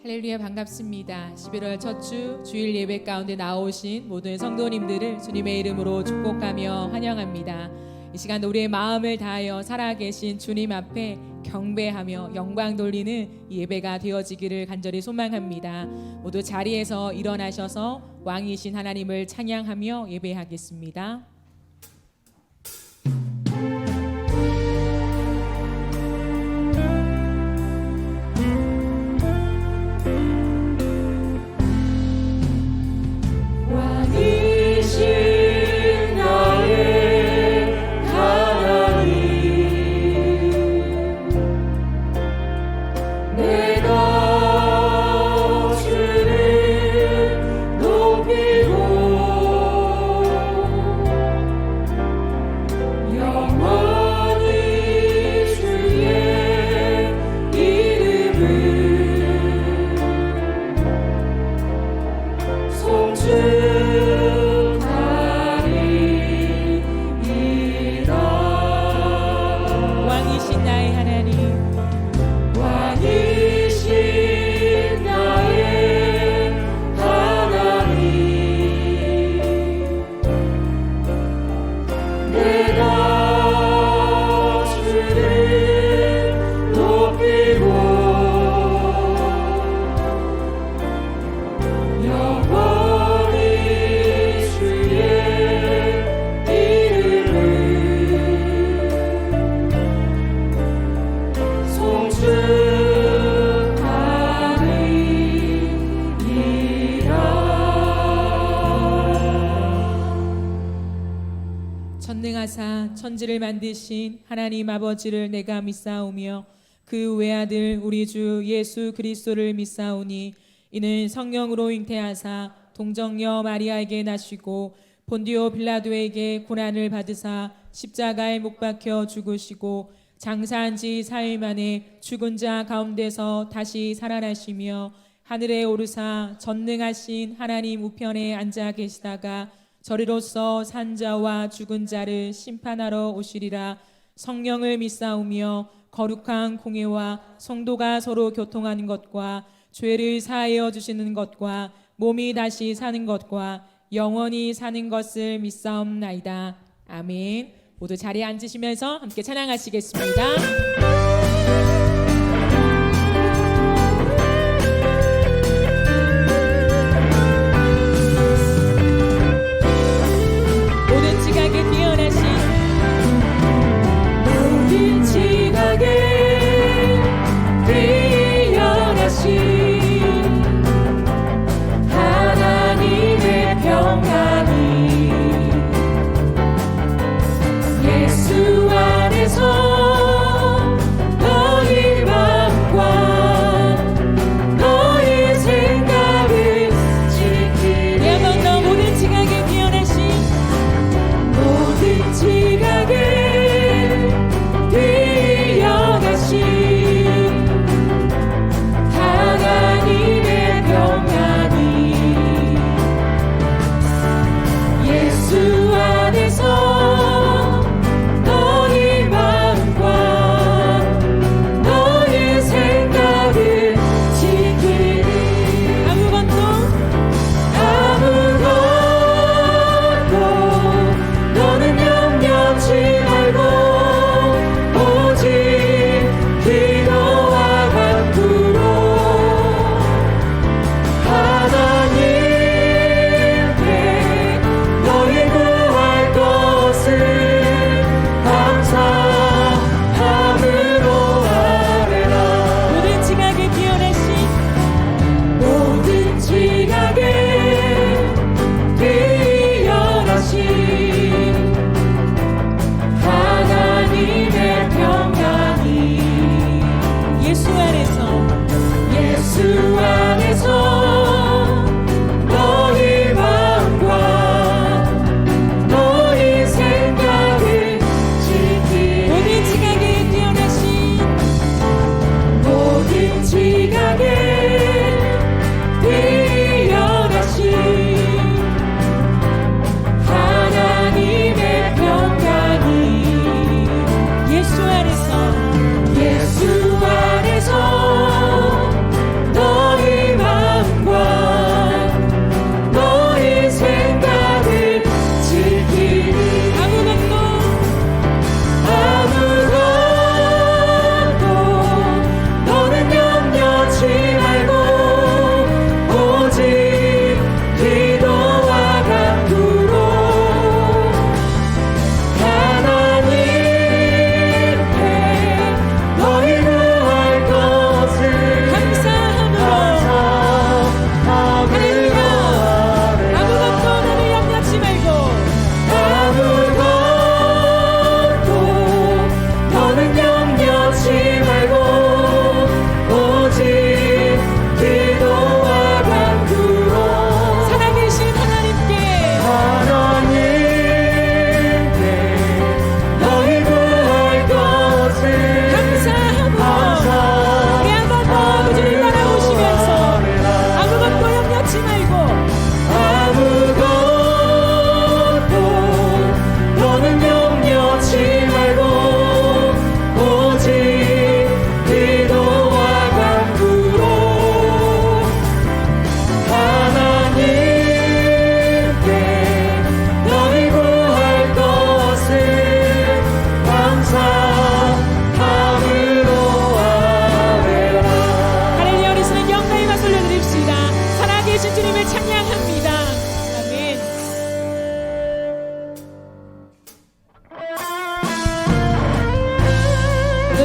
할렐루야, 반갑습니다. 11월 첫 주 주일 예배 가운데 나오신 모든 성도님들을 주님의 이름으로 축복하며 환영합니다. 이 시간 우리의 마음을 다하여 살아계신 주님 앞에 경배하며 영광 돌리는 이 예배가 되어지기를 간절히 소망합니다. 모두 자리에서 일어나셔서 왕이신 하나님을 찬양하며 예배하겠습니다. 전능하사 천지를 만드신 하나님 아버지를 내가 믿사오며 그 외아들 우리 주 예수 그리스도를 믿사오니 이는 성령으로 잉태하사 동정녀 마리아에게 나시고 본디오 빌라도에게 고난을 받으사 십자가에 못 박혀 죽으시고 장사한 지 사흘 만에 죽은 자 가운데서 다시 살아나시며 하늘에 오르사 전능하신 하나님 우편에 앉아 계시다가 저리로서 산 자와 죽은 자를 심판하러 오시리라. 성령을 믿사오며 거룩한 공예와 성도가 서로 교통하는 것과 죄를 사하여 주시는 것과 몸이 다시 사는 것과 영원히 사는 것을 믿사옵나이다. 아멘. 모두 자리에 앉으시면서 함께 찬양하시겠습니다. 예수 안에서 너희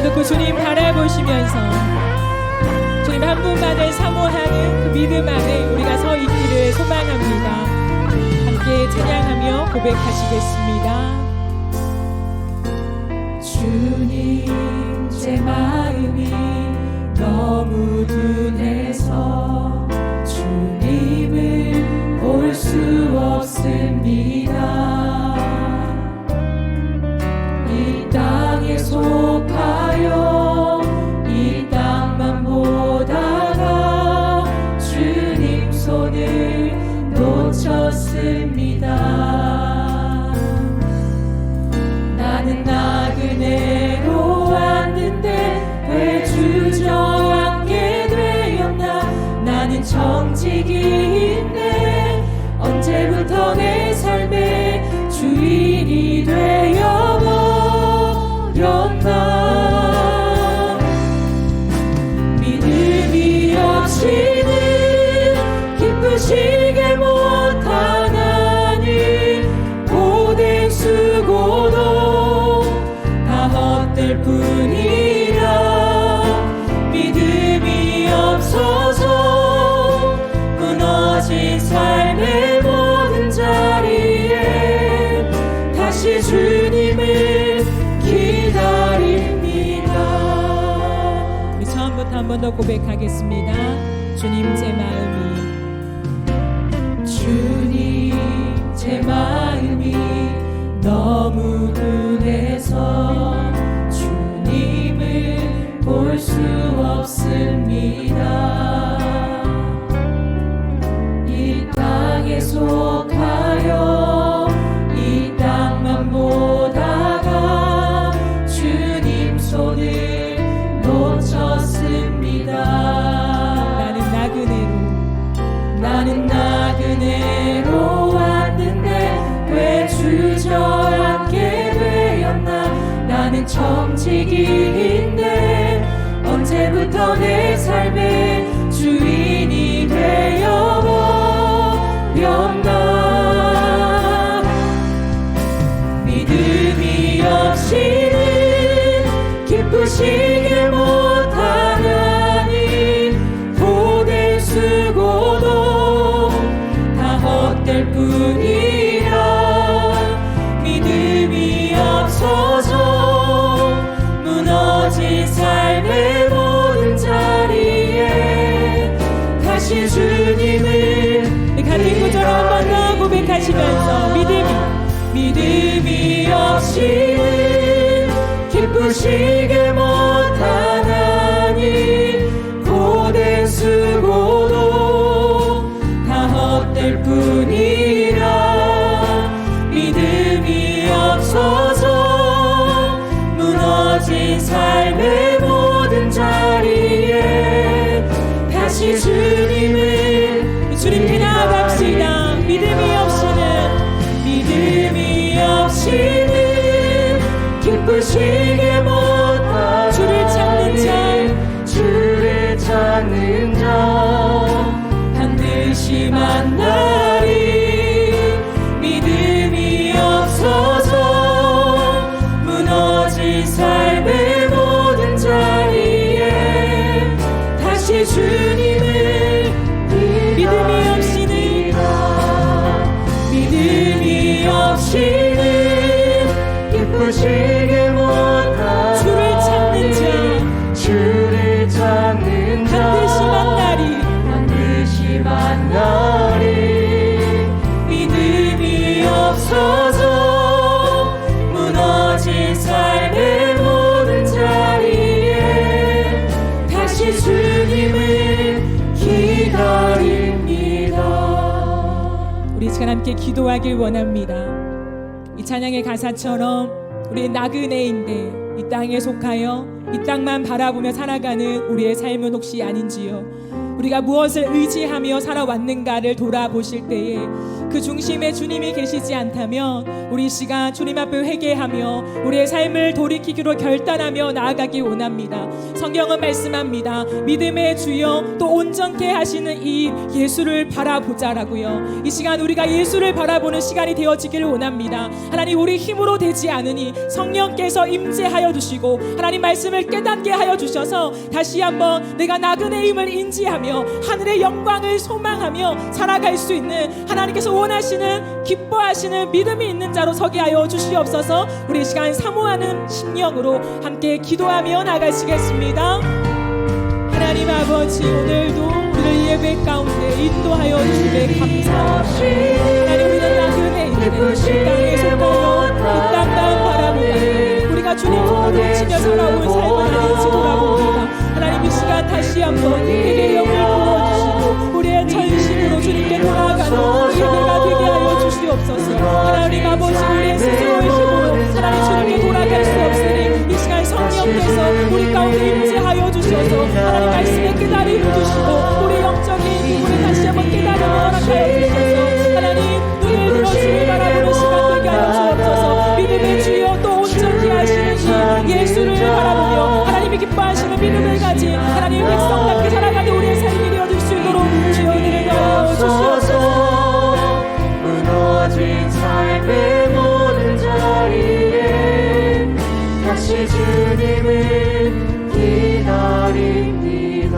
기도 듣고 주님 바라보시면서 주님 한 분만을 사모하는 그 믿음 안에 우리가 서 있기를 소망합니다. 함께 찬양하며 고백하시겠습니다. 주님 제 마음이 너무 둔해서 주님을 볼 수 없습니다. 이 땅에 속하여 이 땅만 보다가 주님 손을 놓쳤습니다. 나는 나그네로 왔는데 왜 주저앉게 되었나. 나는 정직인데 언제부터 내 삶의 주인이 되어버렸나. 믿음이 없이는 기쁘시게 못하나니 고된 수고도 다 헛될 뿐이라. 믿음이 없어서 무너진 삶의 모든 자리에 다시 주님을 기다립니다. 우리 처음부터 한 번 더 고백하겠습니다. 주님 제 마음이 주님 제 마음이 너무 둔해서 주님을 볼 수 없습니다. 이 땅에 속하여 이 땅만 보다가 주님 손을 놓쳤습니다. 나는 나그네로 왔는데 왜 주저앉게 되었나. 나는 정직인데 언제부터 내 삶의 주인이 되어버렸나. 믿음이 없이는 기쁘시게 못하나니 고된 수고도 다 헛될 뿐이라. 믿음이 없어서 무너진 삶의 모든 자리에 다시 주님을 같은 구절 한 번 더 고백하시면서 믿음이 없이는 기쁘시게 못하나니 고된 수고도 다 헛될 뿐이라. 믿음이 없어서 무너진 삶의 모든 자리에 다시 주님께 나아갑시다. 믿음이 없이는 기쁘시게 못하나. 주를 찾는 자 반드시 만나리. 믿음이 없어서 무너진 삶의 모든 자리에 다시 주님을 믿음이 없이는 기쁘시게 못하나. 주를 찾는 자 반드시 만나리. 믿음이 없어서 무너진 삶의 모든 자리에 다시 주님을 기다립니다. 우리 시간 함께 기도하길 원합니다. 이 찬양의 가사처럼 우리 나그네인데 이 땅에 속하여 이 땅만 바라보며 살아가는 우리의 삶은 혹시 아닌지요. 우리가 무엇을 의지하며 살아왔는가를 돌아보실 때에 그 중심에 주님이 계시지 않다면 우리 시간 주님 앞에 회개하며 우리의 삶을 돌이키기로 결단하며 나아가기 원합니다. 성경은 말씀합니다. 믿음의 주여 또 온전케 하시는 이 예수를 바라보자라고요. 이 시간 우리가 예수를 바라보는 시간이 되어지기를 원합니다. 하나님, 우리 힘으로 되지 않으니 성령께서 임재하여 주시고 하나님 말씀을 깨닫게 하여 주셔서 다시 한번 내가 나그네의 힘을 인지하며 하늘의 영광을 소망하며 살아갈 수 있는 하나님께서 원하시는 기뻐하시는 믿음이 있는 자로 서게 하여 주시옵소서. 우리 시간 사모하는 심령으로 함께 기도하며 나가시겠습니다. 하나님 아버지, 오늘도 우리를 예배 가운데 인도하여 주시되 감사합니다. 하나님, 우리는 나그네인데 이 땅에 속하여 이 땅만 바라보고 우리가 주님 품을 훔치며 살아온 삶은 아닌지 돌아봅니다. 하나님, 이 시간 다시 한번 우리에게 영을 부어주시고 우리의 전심으로 주님께 돌아가는 예배가 되게 하여 주시옵소서. 하나님 아버지, 우리의 스스로의 힘으로 하나님 주님께 돌아갈 수 없으니 이 시간 성령께서 우리 가운데 임재하여 주셔서 하나님 말씀에 깨달음을 주시고 우리 영적인 기분을 다시 한번 깨달음을 허락하여 주셔서 하나님 눈을 들어 주를 바라보는 시간 되게 하여 주옵소서. 믿음의 주여 또 온전히 하시는 이 예수를 바라보며 하나님이 기뻐하시는 믿음을 가진 하나님의 백성답게 살아가는 우리의 삶이 되어질 수 있도록 주여 은혜를 더하여 주시옵소서. 무너진 삶의 모든 자리에 다시 주님을 기다립니다.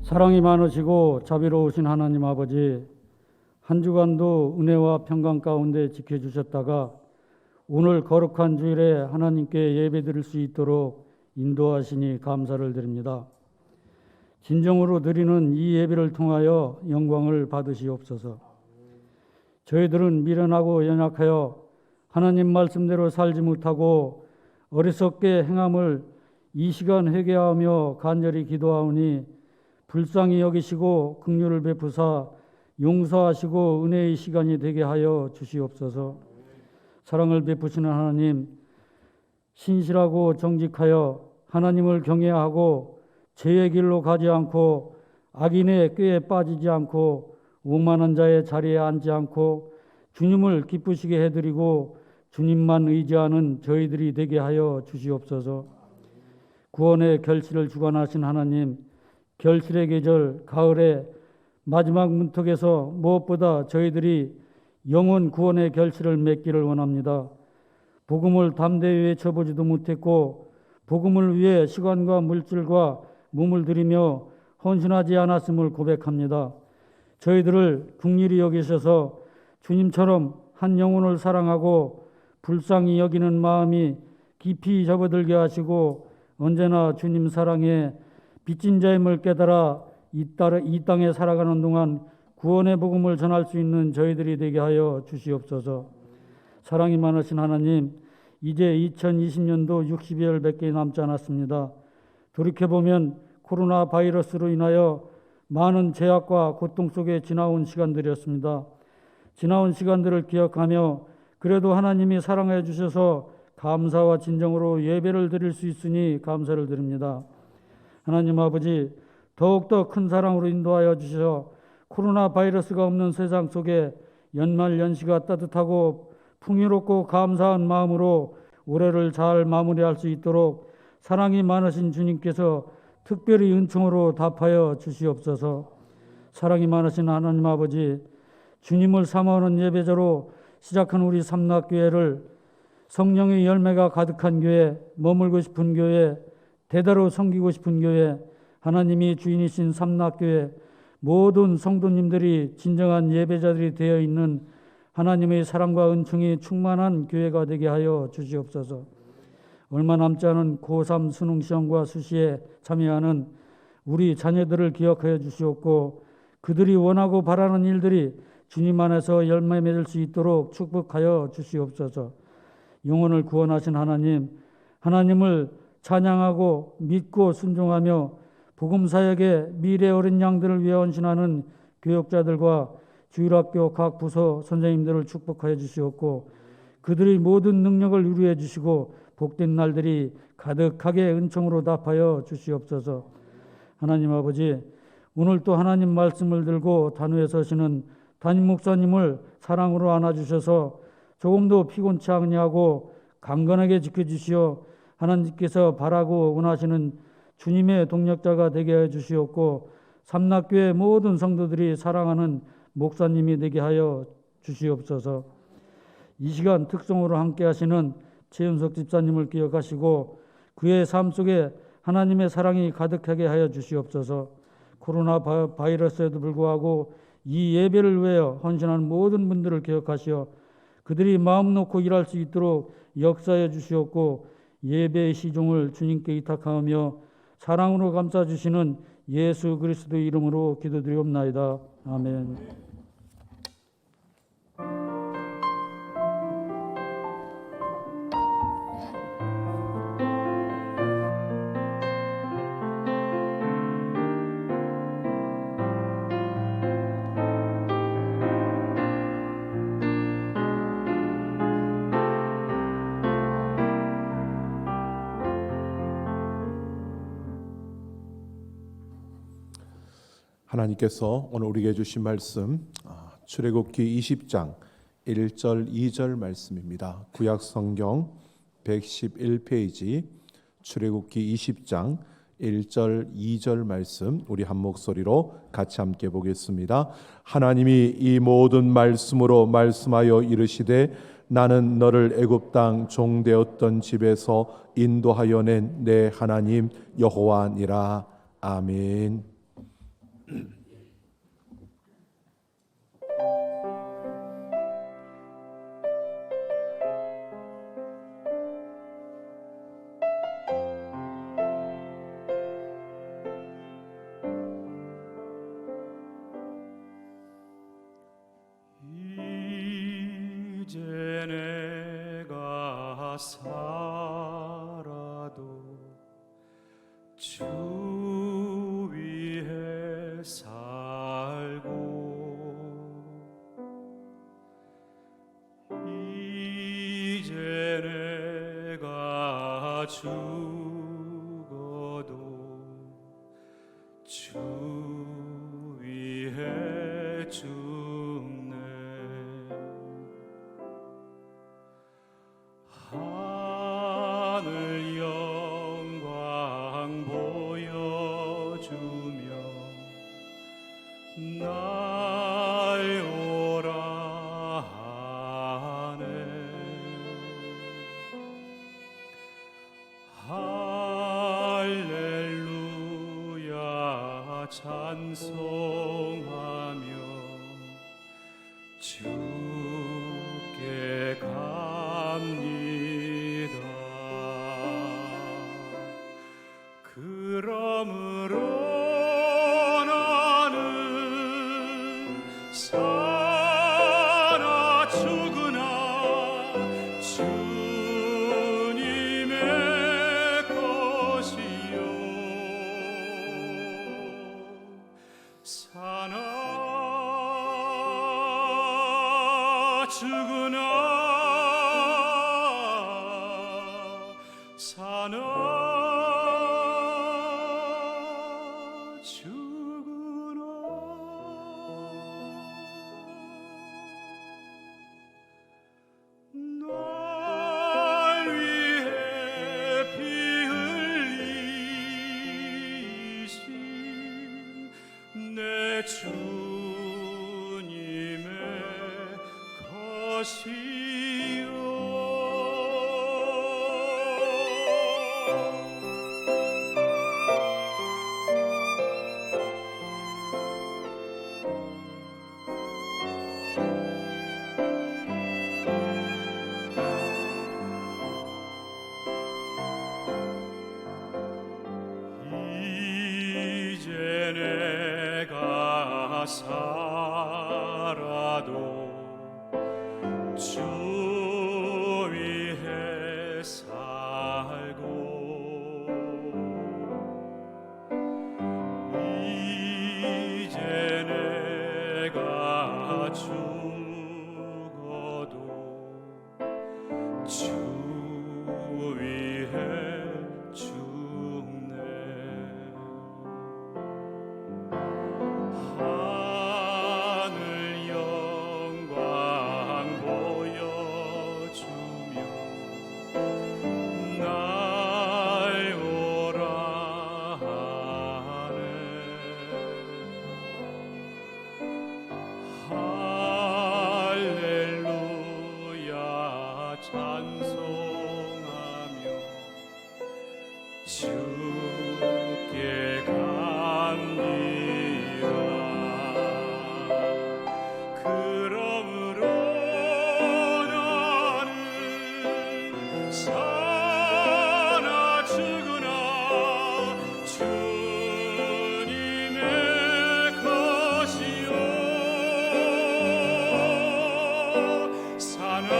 사랑이 많으시고 자비로우신 하나님 아버지, 한 주간도 은혜와 평강 가운데 지켜주셨다가 오늘 거룩한 주일에 하나님께 예배드릴 수 있도록 인도하시니 감사를 드립니다. 진정으로 드리는 이 예배를 통하여 영광을 받으시옵소서. 저희들은 미련하고 연약하여 하나님 말씀대로 살지 못하고 어리석게 행함을 이 시간 회개하며 간절히 기도하오니 불쌍히 여기시고 긍휼을 베푸사 용서하시고 은혜의 시간이 되게 하여 주시옵소서. 사랑을 베푸시는 하나님, 신실하고 정직하여 하나님을 경외하고 죄의 길로 가지 않고 악인의 꾀에 빠지지 않고 오만한 자의 자리에 앉지 않고 주님을 기쁘시게 해드리고 주님만 의지하는 저희들이 되게 하여 주시옵소서. 구원의 결실을 주관하신 하나님, 결실의 계절 가을에 마지막 문턱에서 무엇보다 저희들이 영혼 구원의 결실을 맺기를 원합니다. 복음을 담대히 외쳐보지도 못했고 복음을 위해 시간과 물질과 몸을 들이며 헌신하지 않았음을 고백합니다. 저희들을 긍휼히 여기셔서 주님처럼 한 영혼을 사랑하고 불쌍히 여기는 마음이 깊이 접어들게 하시고 언제나 주님 사랑에 빚진 자임을 깨달아 이 땅에 살아가는 동안 구원의 복음을 전할 수 있는 저희들이 되게 하여 주시옵소서. 사랑이 많으신 하나님, 이제 2020년도 60여일 몇 개 남지 않았습니다. 돌이켜보면 코로나 바이러스로 인하여 많은 제약과 고통 속에 지나온 시간들이었습니다. 지나온 시간들을 기억하며 그래도 하나님이 사랑해 주셔서 감사와 진정으로 예배를 드릴 수 있으니 감사를 드립니다. 하나님 아버지, 더욱더 큰 사랑으로 인도하여 주셔 코로나 바이러스가 없는 세상 속에 연말 연시가 따뜻하고 풍요롭고 감사한 마음으로 올해를 잘 마무리할 수 있도록 사랑이 많으신 주님께서 특별히 은총으로 답하여 주시옵소서. 사랑이 많으신 하나님 아버지, 주님을 사모하는 예배자로 시작한 우리 삼락교회를 성령의 열매가 가득한 교회, 머물고 싶은 교회, 대대로 섬기고 싶은 교회, 하나님이 주인이신 삼락교회 모든 성도님들이 진정한 예배자들이 되어 있는 하나님의 사랑과 은총이 충만한 교회가 되게 하여 주시옵소서. 얼마 남지 않은 고3 수능시험과 수시에 참여하는 우리 자녀들을 기억하여 주시옵고 그들이 원하고 바라는 일들이 주님 안에서 열매 맺을 수 있도록 축복하여 주시옵소서. 영혼을 구원하신 하나님, 하나님을 찬양하고 믿고 순종하며 복음사역의 미래 어린 양들을 위해 헌신하는 교육자들과 주일학교 각 부서 선생님들을 축복하여 주시옵고 그들의 모든 능력을 유리해 주시고 복된 날들이 가득하게 은총으로 답하여 주시옵소서. 하나님 아버지, 오늘 또 하나님 말씀을 들고 단위에 서시는 담임 목사님을 사랑으로 안아주셔서 조금도 피곤치 않냐고 강건하게 지켜주시어 하나님께서 바라고 원하시는 주님의 동력자가 되게 해 주시옵고, 삼락교회 모든 성도들이 사랑하는 목사님이 되게 하여 주시옵소서. 이 시간 특성으로 함께 하시는 최윤석 집사님을 기억하시고 그의 삶 속에 하나님의 사랑이 가득하게 하여 주시옵소서. 코로나 바이러스에도 불구하고 이 예배를 위하여 헌신하는 모든 분들을 기억하시어 그들이 마음 놓고 일할 수 있도록 역사해 주시옵고, 예배의 시종을 주님께 의탁하며 사랑으로 감싸주시는 예수 그리스도의 이름으로 기도드리옵나이다. 아멘. 하나님께서 오늘 우리에게 주신 말씀 출애굽기 20장 1절 2절 말씀입니다. 구약 성경 111페이지 출애굽기 20장 1절 2절 말씀 우리 한 목소리로 같이 함께 보겠습니다. 하나님이 이 모든 말씀으로 말씀하여 이르시되 나는 너를 애굽 땅 종되었던 집에서 인도하여 낸 내 하나님 여호와니라. 아멘. 이제 내가 살아도 주 위에 살고 이제 내가 죽어도 주 위에 죽네. 하늘 영광 보여주며 날 오라 하네. 할렐루야 찬송하며 주께 갑니다. 그러므로 나는 사나 죽으나 주님의 것이요 사나 죽으나 사나 죽으나 날 위해 피 흘리신 내 주님의 것이요 이제 내가 살아도 주 위에 살고 이제 내가 죽어도 주 위에 찬송하며 주께 갑니다. 그러므로 나는 사나 죽으나 주님의 것이요 사나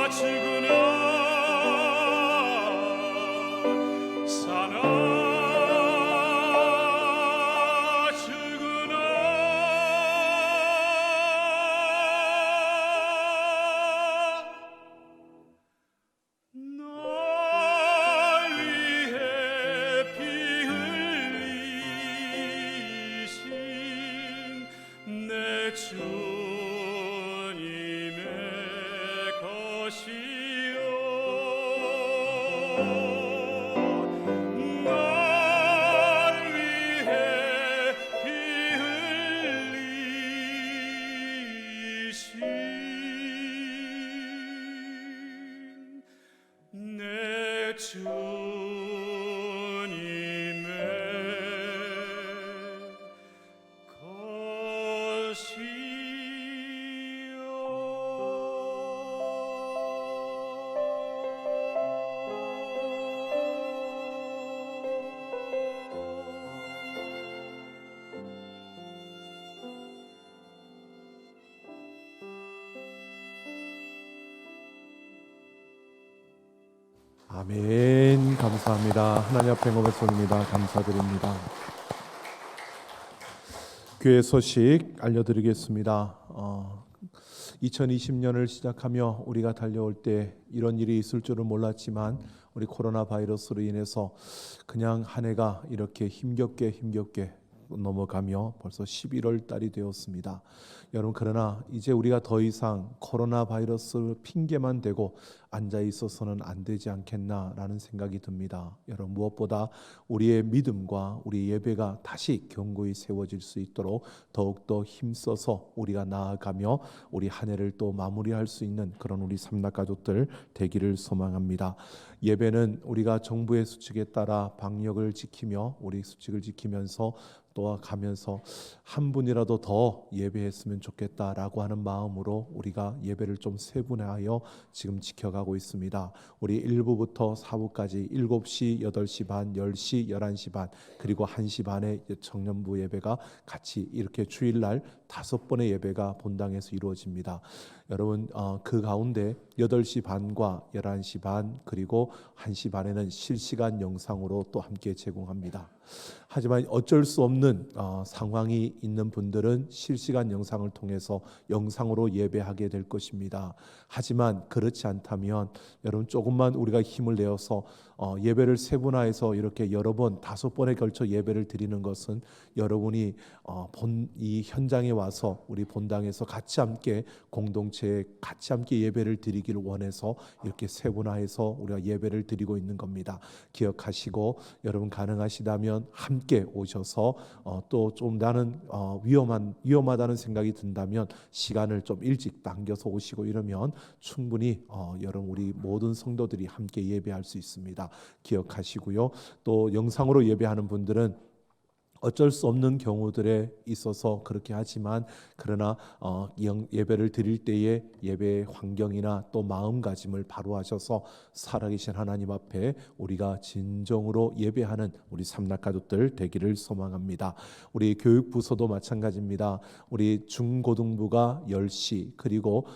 죽으나 사나 죽으나 날 위해 피 흘리신 내 주님의 것이요 날 위해 피 흘리신 내 주님의 아멘. 감사합니다. 하나님 앞에 고백합니다. 감사드립니다. 교회 소식 알려드리겠습니다. 2020년을 시작하며 우리가 달려올 때 이런 일이 있을 줄은 몰랐지만 우리 코로나 바이러스로 인해서 그냥 한 해가 이렇게 힘겹게 넘어가며 벌써 11월 달이 되었습니다. 여러분, 그러나 이제 우리가 더 이상 코로나 바이러스 핑계만 대고 앉아 있어서는 안 되지 않겠나라는 생각이 듭니다. 여러분, 무엇보다 우리의 믿음과 우리 예배가 다시 견고히 세워질 수 있도록 더욱더 힘써서 우리가 나아가며 우리 한 해를 또 마무리할 수 있는 그런 우리 삼락 가족들 되기를 소망합니다. 예배는 우리가 정부의 수칙에 따라 방역을 지키며 우리 수칙을 지키면서 또 가면서 한 분이라도 더 예배했으면 좋겠다라고 하는 마음으로 우리가 예배를 좀 세분화하여 지금 지켜가고 있습니다. 우리 1부부터 4부까지 7시, 8시 반, 10시, 11시 반 그리고 1시 반에 청년부 예배가 같이 이렇게 주일날 5번의 예배가 본당에서 이루어집니다. 여러분, 그 가운데 8시 반과 11시 반 그리고 1시 반에는 실시간 영상으로 또 함께 제공합니다. 하지만 어쩔 수 없는 상황이 있는 분들은 실시간 영상을 통해서 영상으로 예배하게 될 것입니다. 하지만 그렇지 않다면 여러분, 조금만 우리가 힘을 내어서 예배를 세분화해서 이렇게 여러 번 5번에 걸쳐 예배를 드리는 것은 여러분이 이 현장에 와서 우리 본당에서 같이 함께 공동체에 같이 함께 예배를 드리기를 원해서 이렇게 세분화해서 우리가 예배를 드리고 있는 겁니다. 기억하시고 여러분, 가능하시다면 함께 오셔서 또 좀 나는 위험하다는 생각이 든다면 시간을 좀 일찍 당겨서 오시고 이러면 충분히 여러분 우리 모든 성도들이 함께 예배할 수 있습니다. 기억하시고요. 또 영상으로 예배하는 분들은 어쩔 수 없는 경우들에 있어서 그렇게 하지만 그러나 예배를 드릴 때에 예배의 환경이나 또 마음가짐을 바로 하셔서 살아계신 하나님 앞에 우리가 진정으로 예배하는 우리 삼락 가족들 되기를 소망합니다. 우리 교육부서도 마찬가지입니다. 우리 중고등부가 10시 그리고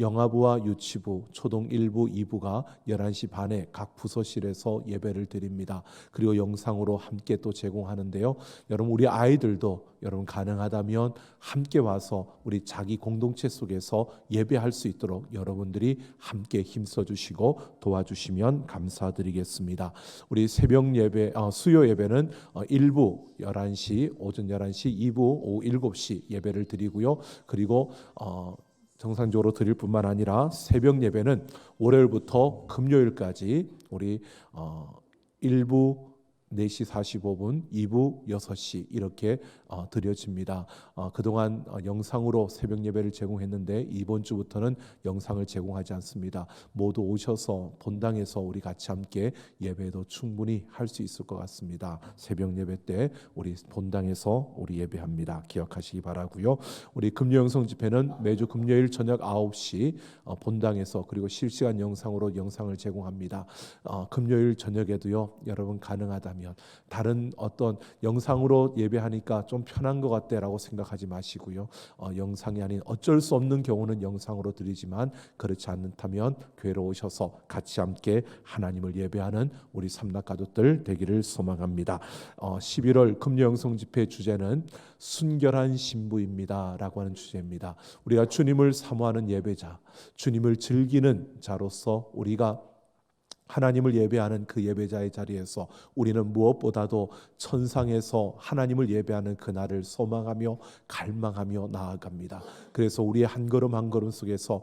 영아부와 유치부, 초등 1부, 2부가 11시 반에 각 부서실에서 예배를 드립니다. 그리고 영상으로 함께 또 제공하는데요. 여러분, 우리 아이들도 여러분 가능하다면 함께 와서 우리 자기 공동체 속에서 예배할 수 있도록 여러분들이 함께 힘써 주시고 도와주시면 감사드리겠습니다. 우리 새벽 예배, 수요 예배는 1부 11시, 오전 11시, 2부 오후 7시 예배를 드리고요. 그리고 정상적으로 드릴 뿐만 아니라 새벽 예배는 월요일부터 금요일까지 우리 1부 4시 45분, 2부 6시 이렇게 드려집니다. 그동안 영상으로 새벽 예배를 제공했는데 이번 주부터는 영상을 제공하지 않습니다. 모두 오셔서 본당에서 우리 같이 함께 예배도 충분히 할 수 있을 것 같습니다. 새벽 예배 때 우리 본당에서 우리 예배합니다. 기억하시기 바라고요. 우리 금요 영성 집회는 매주 금요일 저녁 9시 본당에서 그리고 실시간 영상으로 영상을 제공합니다. 금요일 저녁에도요. 여러분 가능하다면 다른 어떤 영상으로 예배하니까 좀 편한 것 같다라고 생각하지 마시고요. 영상이 아닌 어쩔 수 없는 경우는 영상으로 드리지만 그렇지 않다면 교회로 오셔서 같이 함께 하나님을 예배하는 우리 삼락 가족들 되기를 소망합니다. 11월 금요 영성 집회 주제는 순결한 신부입니다 라고 하는 주제입니다. 우리가 주님을 사모하는 예배자, 주님을 즐기는 자로서 우리가 하나님을 예배하는 그 예배자의 자리에서 우리는 무엇보다도 천상에서 하나님을 예배하는 그날을 소망하며 갈망하며 나아갑니다. 그래서 우리의 한 걸음 한 걸음 속에서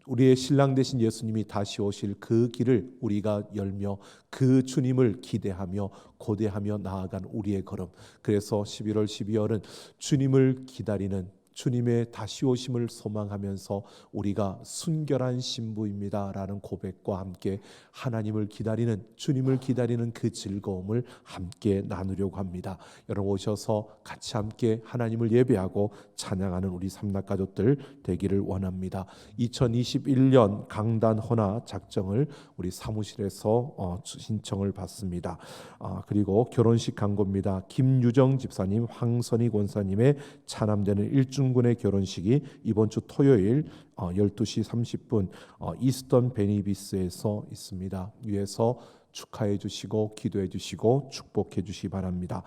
우리의 신랑 되신 예수님이 다시 오실 그 길을 우리가 열며 그 주님을 기대하며 고대하며 나아간 우리의 걸음. 그래서 11월 12월은 주님을 기다리는 주님의 다시 오심을 소망하면서 우리가 순결한 신부입니다 라는 고백과 함께 하나님을 기다리는 주님을 기다리는 그 즐거움을 함께 나누려고 합니다. 여러분 오셔서 같이 함께 하나님을 예배하고 찬양하는 우리 삼락 가족들 되기를 원합니다. 2021년 강단 헌화 작정을 우리 사무실에서 신청을 받습니다. 그리고 결혼식 광고입니다. 김유정 집사님, 황선희 권사님의 차남되는 일중군의 결혼식이 이번 주 토요일 12시 30분 이스턴 베니비스에서 있습니다. 위에서 축하해 주시고 기도해 주시고 축복해 주시기 바랍니다.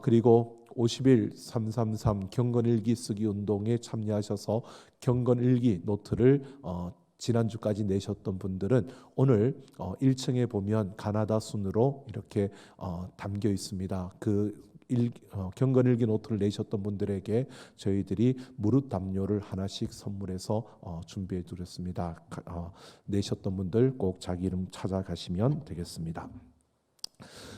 그리고 50일 333 경건일기 쓰기 운동에 참여하셔서 경건일기 노트를 지난주까지 내셨던 분들은 오늘 1층에 보면 가나다 순으로 이렇게 담겨 있습니다. 경건일기 노트를 내셨던 분들에게 저희들이 무릇 담요를 하나씩 선물해서 준비해 드렸습니다. 내셨던 분들 꼭 자기 이름 찾아가시면 되겠습니다.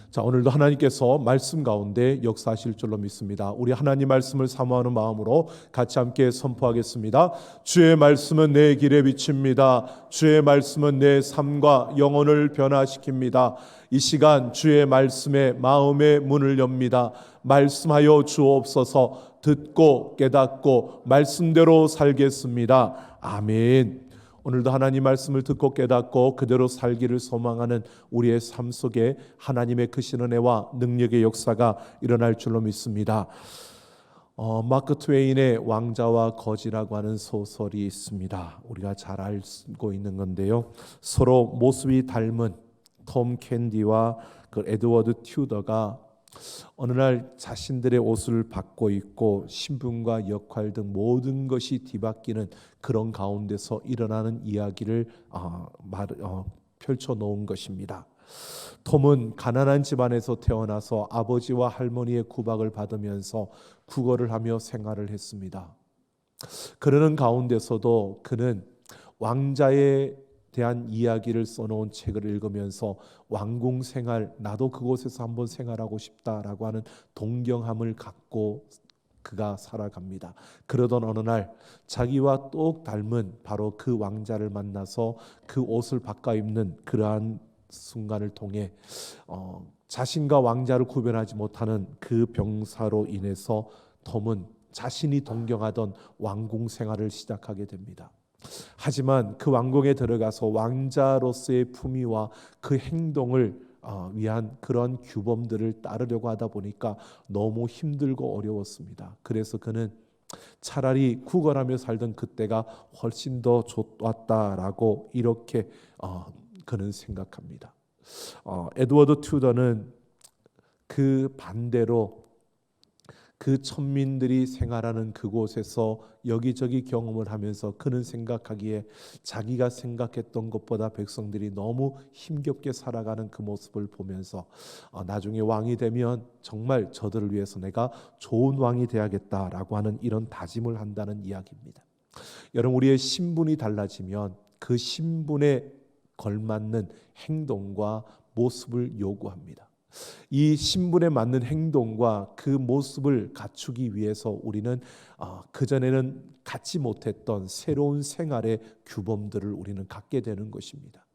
자, 오늘도 하나님께서 말씀 가운데 역사하실 줄로 믿습니다. 우리 하나님 말씀을 사모하는 마음으로 같이 함께 선포하겠습니다. 주의 말씀은 내 길에 비칩니다. 주의 말씀은 내 삶과 영혼을 변화시킵니다. 이 시간 주의 말씀에 마음의 문을 엽니다. 말씀하여 주옵소서. 듣고 깨닫고 말씀대로 살겠습니다. 아멘. 오늘도 하나님 말씀을 듣고 깨닫고 그대로 살기를 소망하는 우리의 삶 속에 하나님의 크신 은혜와 능력의 역사가 일어날 줄로 믿습니다. 마크 트웨인의 왕자와 거지라고 하는 소설이 있습니다. 우리가 잘 알고 있는 건데요. 서로 모습이 닮은 톰 캔디와 그 에드워드 튜더가 어느 날 자신들의 옷을 받고 있고 신분과 역할 등 모든 것이 뒤바뀌는 그런 가운데서 일어나는 이야기를 펼쳐놓은 것입니다. 톰은 가난한 집안에서 태어나서 아버지와 할머니의 구박을 받으면서 구걸을 하며 생활을 했습니다. 그러는 가운데서도 그는 왕자의 대한 이야기를 써놓은 책을 읽으면서 왕궁 생활, 나도 그곳에서 한번 생활하고 싶다라고 하는 동경함을 갖고 그가 살아갑니다. 그러던 어느 날 자기와 똑 닮은 바로 그 왕자를 만나서 그 옷을 바꿔 입는 그러한 순간을 통해 자신과 왕자를 구별하지 못하는 그 병사로 인해서 톰은 자신이 동경하던 왕궁 생활을 시작하게 됩니다. 하지만 그 왕궁에 들어가서 왕자로서의 품위와 그 행동을 위한 그런 규범들을 따르려고 하다 보니까 너무 힘들고 어려웠습니다. 그래서 그는 차라리 구걸하며 살던 그때가 훨씬 더 좋았다라고 이렇게 그는 생각합니다. 에드워드 튜더는 그 반대로 그 천민들이 생활하는 그곳에서 여기저기 경험을 하면서 그는 생각하기에 자기가 생각했던 것보다 백성들이 너무 힘겹게 살아가는 그 모습을 보면서 나중에 왕이 되면 정말 저들을 위해서 내가 좋은 왕이 돼야겠다라고 하는 이런 다짐을 한다는 이야기입니다. 여러분, 우리의 신분이 달라지면 그 신분에 걸맞는 행동과 모습을 요구합니다. 이 신분에 맞는 행동과 그 모습을 갖추기 위해서 우리는 그전에는 갖지 못했던 새로운 생활의 규범들을 우리는 갖게 되는 것입니다.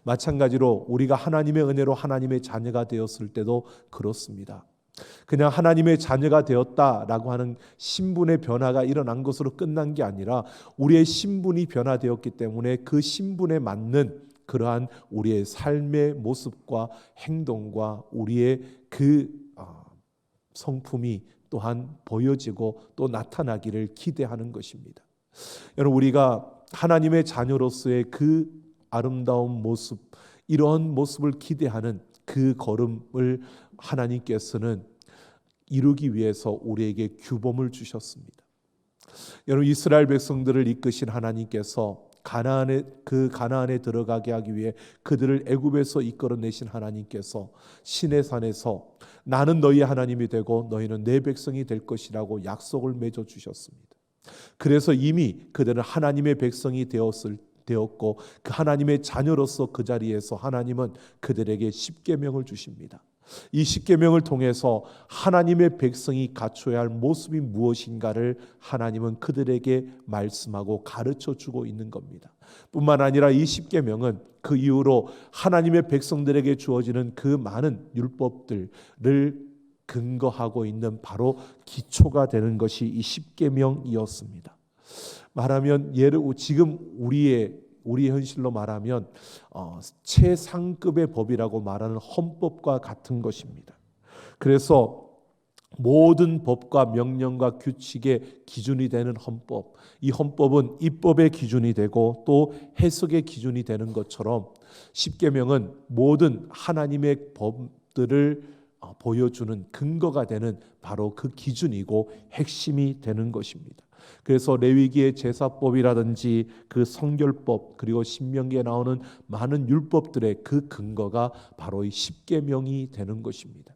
마찬가지로 우리가 하나님의 은혜로 하나님의 자녀가 되었을 때도 그렇습니다. 그냥 하나님의 자녀가 되었다라고 하는 신분의 변화가 일어난 것으로 끝난 게 아니라 우리의 신분이 변화되었기 때문에 그 신분에 맞는 그러한 우리의 삶의 모습과 행동과 우리의 그 성품이 또한 보여지고 또 나타나기를 기대하는 것입니다. 여러분, 우리가 하나님의 자녀로서의 그 아름다운 모습, 이러한 모습을 기대하는 그 걸음을 하나님께서는 이루기 위해서 우리에게 규범을 주셨습니다. 여러분, 이스라엘 백성들을 이끄신 하나님께서 가나안에 들어가게 하기 위해 그들을 애굽에서 이끌어내신 하나님께서 시내산에서 나는 너희의 하나님이 되고 너희는 내 백성이 될 것이라고 약속을 맺어 주셨습니다. 그래서 이미 그들은 하나님의 백성이 되었고 그 하나님의 자녀로서 그 자리에서 하나님은 그들에게 십계명을 주십니다. 이 십계명을 통해서 하나님의 백성이 갖춰야 할 모습이 무엇인가를 하나님은 그들에게 말씀하고 가르쳐 주고 있는 겁니다. 뿐만 아니라 이 십계명은 그 이후로 하나님의 백성들에게 주어지는 그 많은 율법들을 근거하고 있는 바로 기초가 되는 것이 이 십계명이었습니다. 말하면 지금 우리의 현실로 말하면 최상급의 법이라고 말하는 헌법과 같은 것입니다. 그래서 모든 법과 명령과 규칙의 기준이 되는 헌법, 이 헌법은 입법의 기준이 되고 또 해석의 기준이 되는 것처럼 십계명은 모든 하나님의 법들을 보여주는 근거가 되는 바로 그 기준이고 핵심이 되는 것입니다. 그래서 레위기의 제사법이라든지 그 성결법 그리고 신명기에 나오는 많은 율법들의 그 근거가 바로 이 십계명이 되는 것입니다.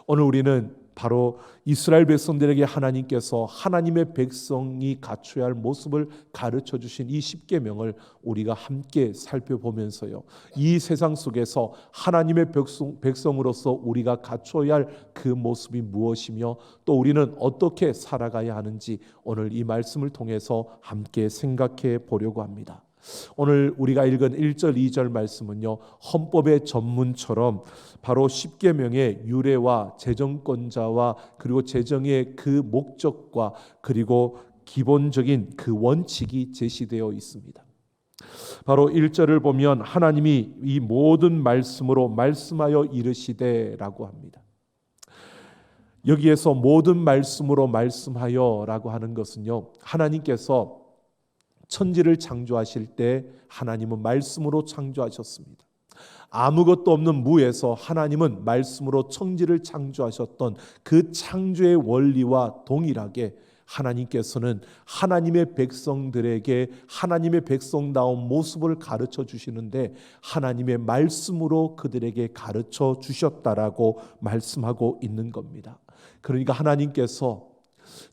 오늘 우리는 바로 이스라엘 백성들에게 하나님께서 하나님의 백성이 갖춰야 할 모습을 가르쳐 주신 이 십계명을 우리가 함께 살펴보면서요, 이 세상 속에서 하나님의 백성으로서 우리가 갖춰야 할 그 모습이 무엇이며 또 우리는 어떻게 살아가야 하는지 오늘 이 말씀을 통해서 함께 생각해 보려고 합니다. 오늘 우리가 읽은 1절 2절 말씀은요, 헌법의 전문처럼 바로 십계명의 유래와 재정권자와 그리고 재정의 그 목적과 그리고 기본적인 그 원칙이 제시되어 있습니다. 바로 1절을 보면 하나님이 이 모든 말씀으로 말씀하여 이르시되라고 합니다. 여기에서 모든 말씀으로 말씀하여라고 하는 것은요, 하나님께서 천지를 창조하실 때 하나님은 말씀으로 창조하셨습니다. 아무것도 없는 무에서 하나님은 말씀으로 천지를 창조하셨던 그 창조의 원리와 동일하게 하나님께서는 하나님의 백성들에게 하나님의 백성다운 모습을 가르쳐 주시는데 하나님의 말씀으로 그들에게 가르쳐 주셨다라고 말씀하고 있는 겁니다. 그러니까 하나님께서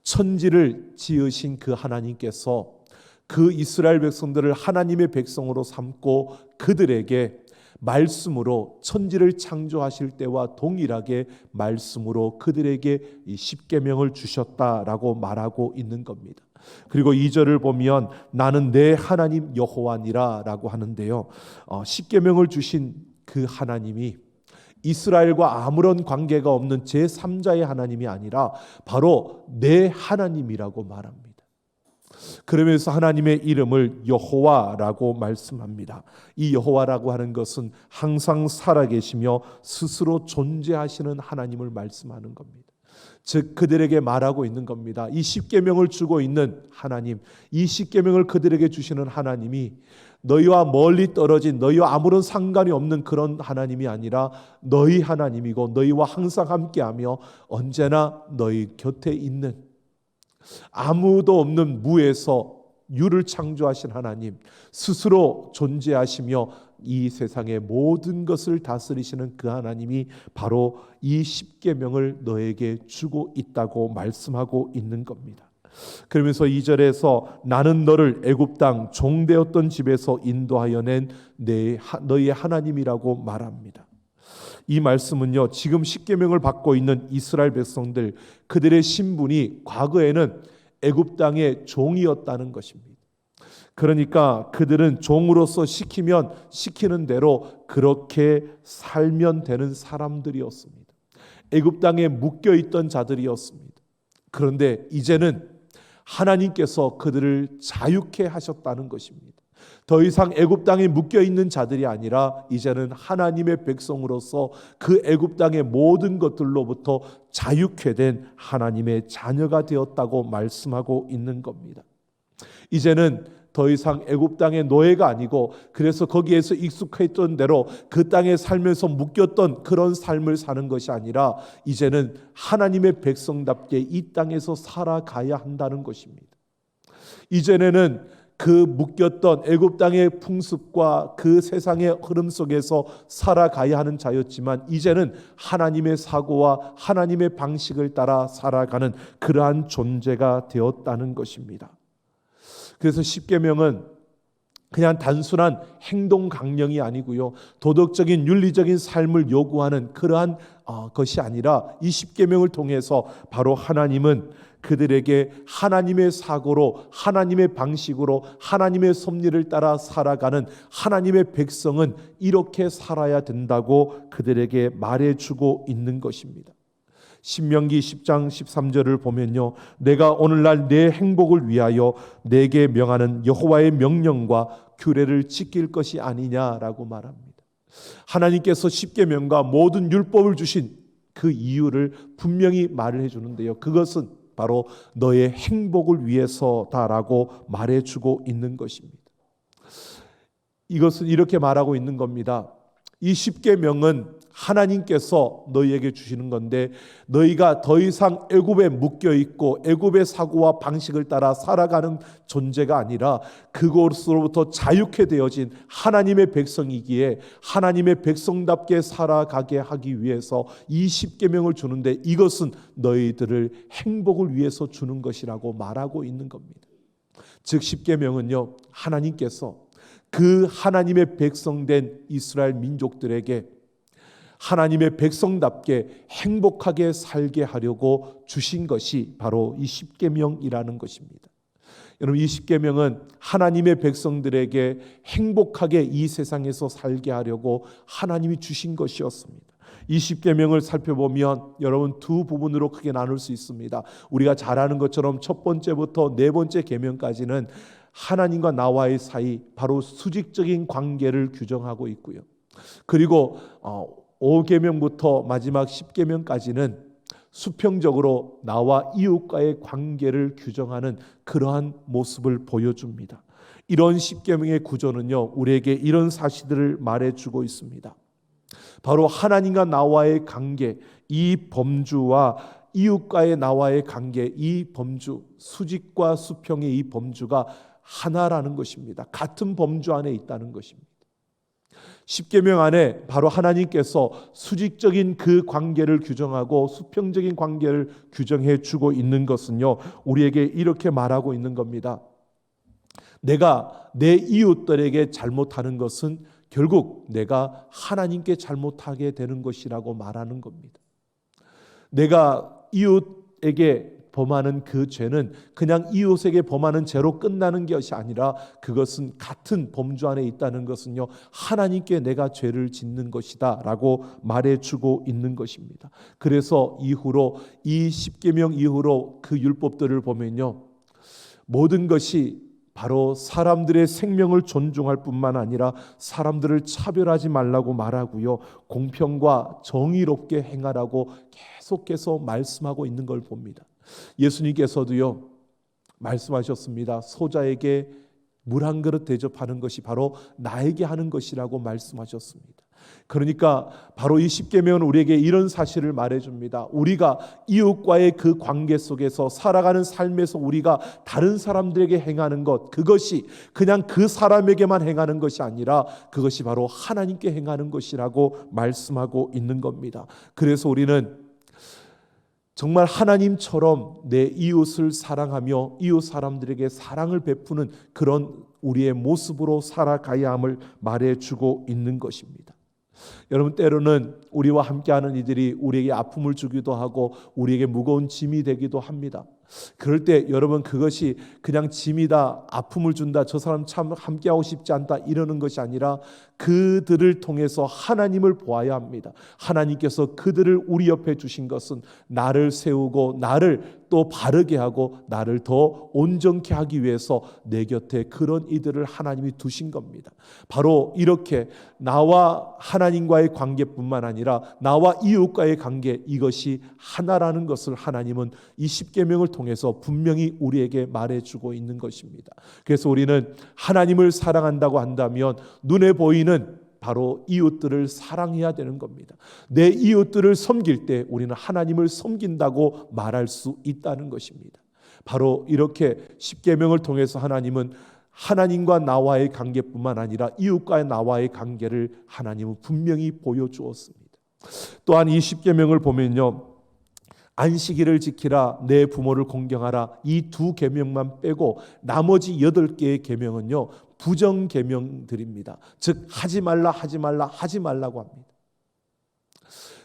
천지를 지으신 그 하나님께서 그 이스라엘 백성들을 하나님의 백성으로 삼고 그들에게 말씀으로 천지를 창조하실 때와 동일하게 말씀으로 그들에게 이 십계명을 주셨다라고 말하고 있는 겁니다. 그리고 2절을 보면 나는 내 하나님 여호와니라 라고 하는데요, 십계명을 주신 그 하나님이 이스라엘과 아무런 관계가 없는 제3자의 하나님이 아니라 바로 내 하나님이라고 말합니다. 그러면서 하나님의 이름을 여호와라고 말씀합니다. 이 여호와라고 하는 것은 항상 살아계시며 스스로 존재하시는 하나님을 말씀하는 겁니다. 즉 그들에게 말하고 있는 겁니다. 이 십계명을 주고 있는 하나님, 이 십계명을 그들에게 주시는 하나님이 너희와 멀리 떨어진 너희와 아무런 상관이 없는 그런 하나님이 아니라 너희 하나님이고 너희와 항상 함께하며 언제나 너희 곁에 있는 아무도 없는 무에서 유를 창조하신 하나님, 스스로 존재하시며 이 세상의 모든 것을 다스리시는 그 하나님이 바로 이 십계명을 너에게 주고 있다고 말씀하고 있는 겁니다. 그러면서 2절에서 나는 너를 애굽 땅 종되었던 집에서 인도하여 낸 너희의 하나님이라고 말합니다. 이 말씀은요, 지금 십계명을 받고 있는 이스라엘 백성들, 그들의 신분이 과거에는 애굽 땅의 종이었다는 것입니다. 그러니까 그들은 종으로서 시키면 시키는 대로 그렇게 살면 되는 사람들이었습니다. 애굽 땅에 묶여 있던 자들이었습니다. 그런데 이제는 하나님께서 그들을 자유케 하셨다는 것입니다. 더 이상 애굽 땅에 묶여 있는 자들이 아니라 이제는 하나님의 백성으로서 그 애굽 땅의 모든 것들로부터 자유케 된 하나님의 자녀가 되었다고 말씀하고 있는 겁니다. 이제는 더 이상 애굽 땅의 노예가 아니고, 그래서 거기에서 익숙했던 대로 그 땅에 살면서 묶였던 그런 삶을 사는 것이 아니라 이제는 하나님의 백성답게 이 땅에서 살아가야 한다는 것입니다. 이전에는 그 묶였던 애굽 땅의 풍습과 그 세상의 흐름 속에서 살아가야 하는 자였지만 이제는 하나님의 사고와 하나님의 방식을 따라 살아가는 그러한 존재가 되었다는 것입니다. 그래서 십계명은 그냥 단순한 행동 강령이 아니고요, 도덕적인 윤리적인 삶을 요구하는 그러한 것이 아니라 이 십계명을 통해서 바로 하나님은 그들에게 하나님의 사고로, 하나님의 방식으로, 하나님의 섭리를 따라 살아가는 하나님의 백성은 이렇게 살아야 된다고 그들에게 말해주고 있는 것입니다. 신명기 10장 13절을 보면요, 내가 오늘날 내 행복을 위하여 내게 명하는 여호와의 명령과 규례를 지킬 것이 아니냐라고 말합니다. 하나님께서 십계명과 모든 율법을 주신 그 이유를 분명히 말을 해주는데요, 그것은 바로 너의 행복을 위해서다라고 말해주고 있는 것입니다. 이것은 이렇게 말하고 있는 겁니다. 이 십계명은 하나님께서 너희에게 주시는 건데, 너희가 더 이상 애굽에 묶여 있고 애굽의 사고와 방식을 따라 살아가는 존재가 아니라 그곳으로부터 자유케 되어진 하나님의 백성이기에 하나님의 백성답게 살아가게 하기 위해서 이 십계명을 주는데, 이것은 너희들을 행복을 위해서 주는 것이라고 말하고 있는 겁니다. 즉 십계명은요, 하나님께서 그 하나님의 백성된 이스라엘 민족들에게 하나님의 백성답게 행복하게 살게 하려고 주신 것이 바로 이 십계명이라는 것입니다. 여러분, 이 십계명은 하나님의 백성들에게 행복하게 이 세상에서 살게 하려고 하나님이 주신 것이었습니다. 이 십계명을 살펴보면 여러분 두 부분으로 크게 나눌 수 있습니다. 우리가 잘 아는 것처럼 첫 번째부터 네 번째 계명까지는 하나님과 나와의 사이, 바로 수직적인 관계를 규정하고 있고요. 그리고 5계명부터 마지막 10계명까지는 수평적으로 나와 이웃과의 관계를 규정하는 그러한 모습을 보여줍니다. 이런 10계명의 구조는요, 우리에게 이런 사실들을 말해주고 있습니다. 바로 하나님과 나와의 관계, 이 범주와 이웃과의 나와의 관계, 이 범주, 수직과 수평의 이 범주가 하나라는 것입니다. 같은 범주 안에 있다는 것입니다. 십계명 안에 바로 하나님께서 수직적인 그 관계를 규정하고 수평적인 관계를 규정해 주고 있는 것은요, 우리에게 이렇게 말하고 있는 겁니다. 내가 내 이웃들에게 잘못하는 것은 결국 내가 하나님께 잘못하게 되는 것이라고 말하는 겁니다. 내가 이웃에게 범하는 그 죄는 그냥 이웃에게 범하는 죄로 끝나는 것이 아니라 그것은 같은 범주 안에 있다는 것은요, 하나님께 내가 죄를 짓는 것이다 라고 말해주고 있는 것입니다. 그래서 이후로 이 십계명 이후로 그 율법들을 보면요, 모든 것이 바로 사람들의 생명을 존중할 뿐만 아니라 사람들을 차별하지 말라고 말하고요, 공평과 정의롭게 행하라고 계속해서 말씀하고 있는 걸 봅니다. 예수님께서도요 말씀하셨습니다. 소자에게 물 한 그릇 대접하는 것이 바로 나에게 하는 것이라고 말씀하셨습니다. 그러니까 바로 이 십계명은 우리에게 이런 사실을 말해줍니다. 우리가 이웃과의 그 관계 속에서 살아가는 삶에서 우리가 다른 사람들에게 행하는 것, 그것이 그냥 그 사람에게만 행하는 것이 아니라 그것이 바로 하나님께 행하는 것이라고 말씀하고 있는 겁니다. 그래서 우리는 정말 하나님처럼 내 이웃을 사랑하며 이웃 사람들에게 사랑을 베푸는 그런 우리의 모습으로 살아가야 함을 말해주고 있는 것입니다. 여러분, 때로는 우리와 함께하는 이들이 우리에게 아픔을 주기도 하고 우리에게 무거운 짐이 되기도 합니다. 그럴 때 여러분, 그것이 그냥 짐이다, 아픔을 준다, 저 사람 참 함께하고 싶지 않다 이러는 것이 아니라 그들을 통해서 하나님을 보아야 합니다. 하나님께서 그들을 우리 옆에 주신 것은 나를 세우고 나를 또 바르게 하고 나를 더 온전케 하기 위해서 내 곁에 그런 이들을 하나님이 두신 겁니다. 바로 이렇게 나와 하나님과의 관계뿐만 아니라 나와 이웃과의 관계, 이것이 하나라는 것을 하나님은 이 십계명을 통해서 분명히 우리에게 말해주고 있는 것입니다. 그래서 우리는 하나님을 사랑한다고 한다면 눈에 보이는 바로 이웃들을 사랑해야 되는 겁니다. 내 이웃들을 섬길 때 우리는 하나님을 섬긴다고 말할 수 있다는 것입니다. 바로 이렇게 십계명을 통해서 하나님은 하나님과 나와의 관계뿐만 아니라 이웃과 나와의 관계를 하나님은 분명히 보여주었습니다. 또한 이 십계명을 보면요, 안식일을 지키라, 내 부모를 공경하라, 이 두 계명만 빼고 나머지 8개의 계명은요 부정 계명들입니다. 즉 하지 말라, 하지 말라, 하지 말라고 합니다.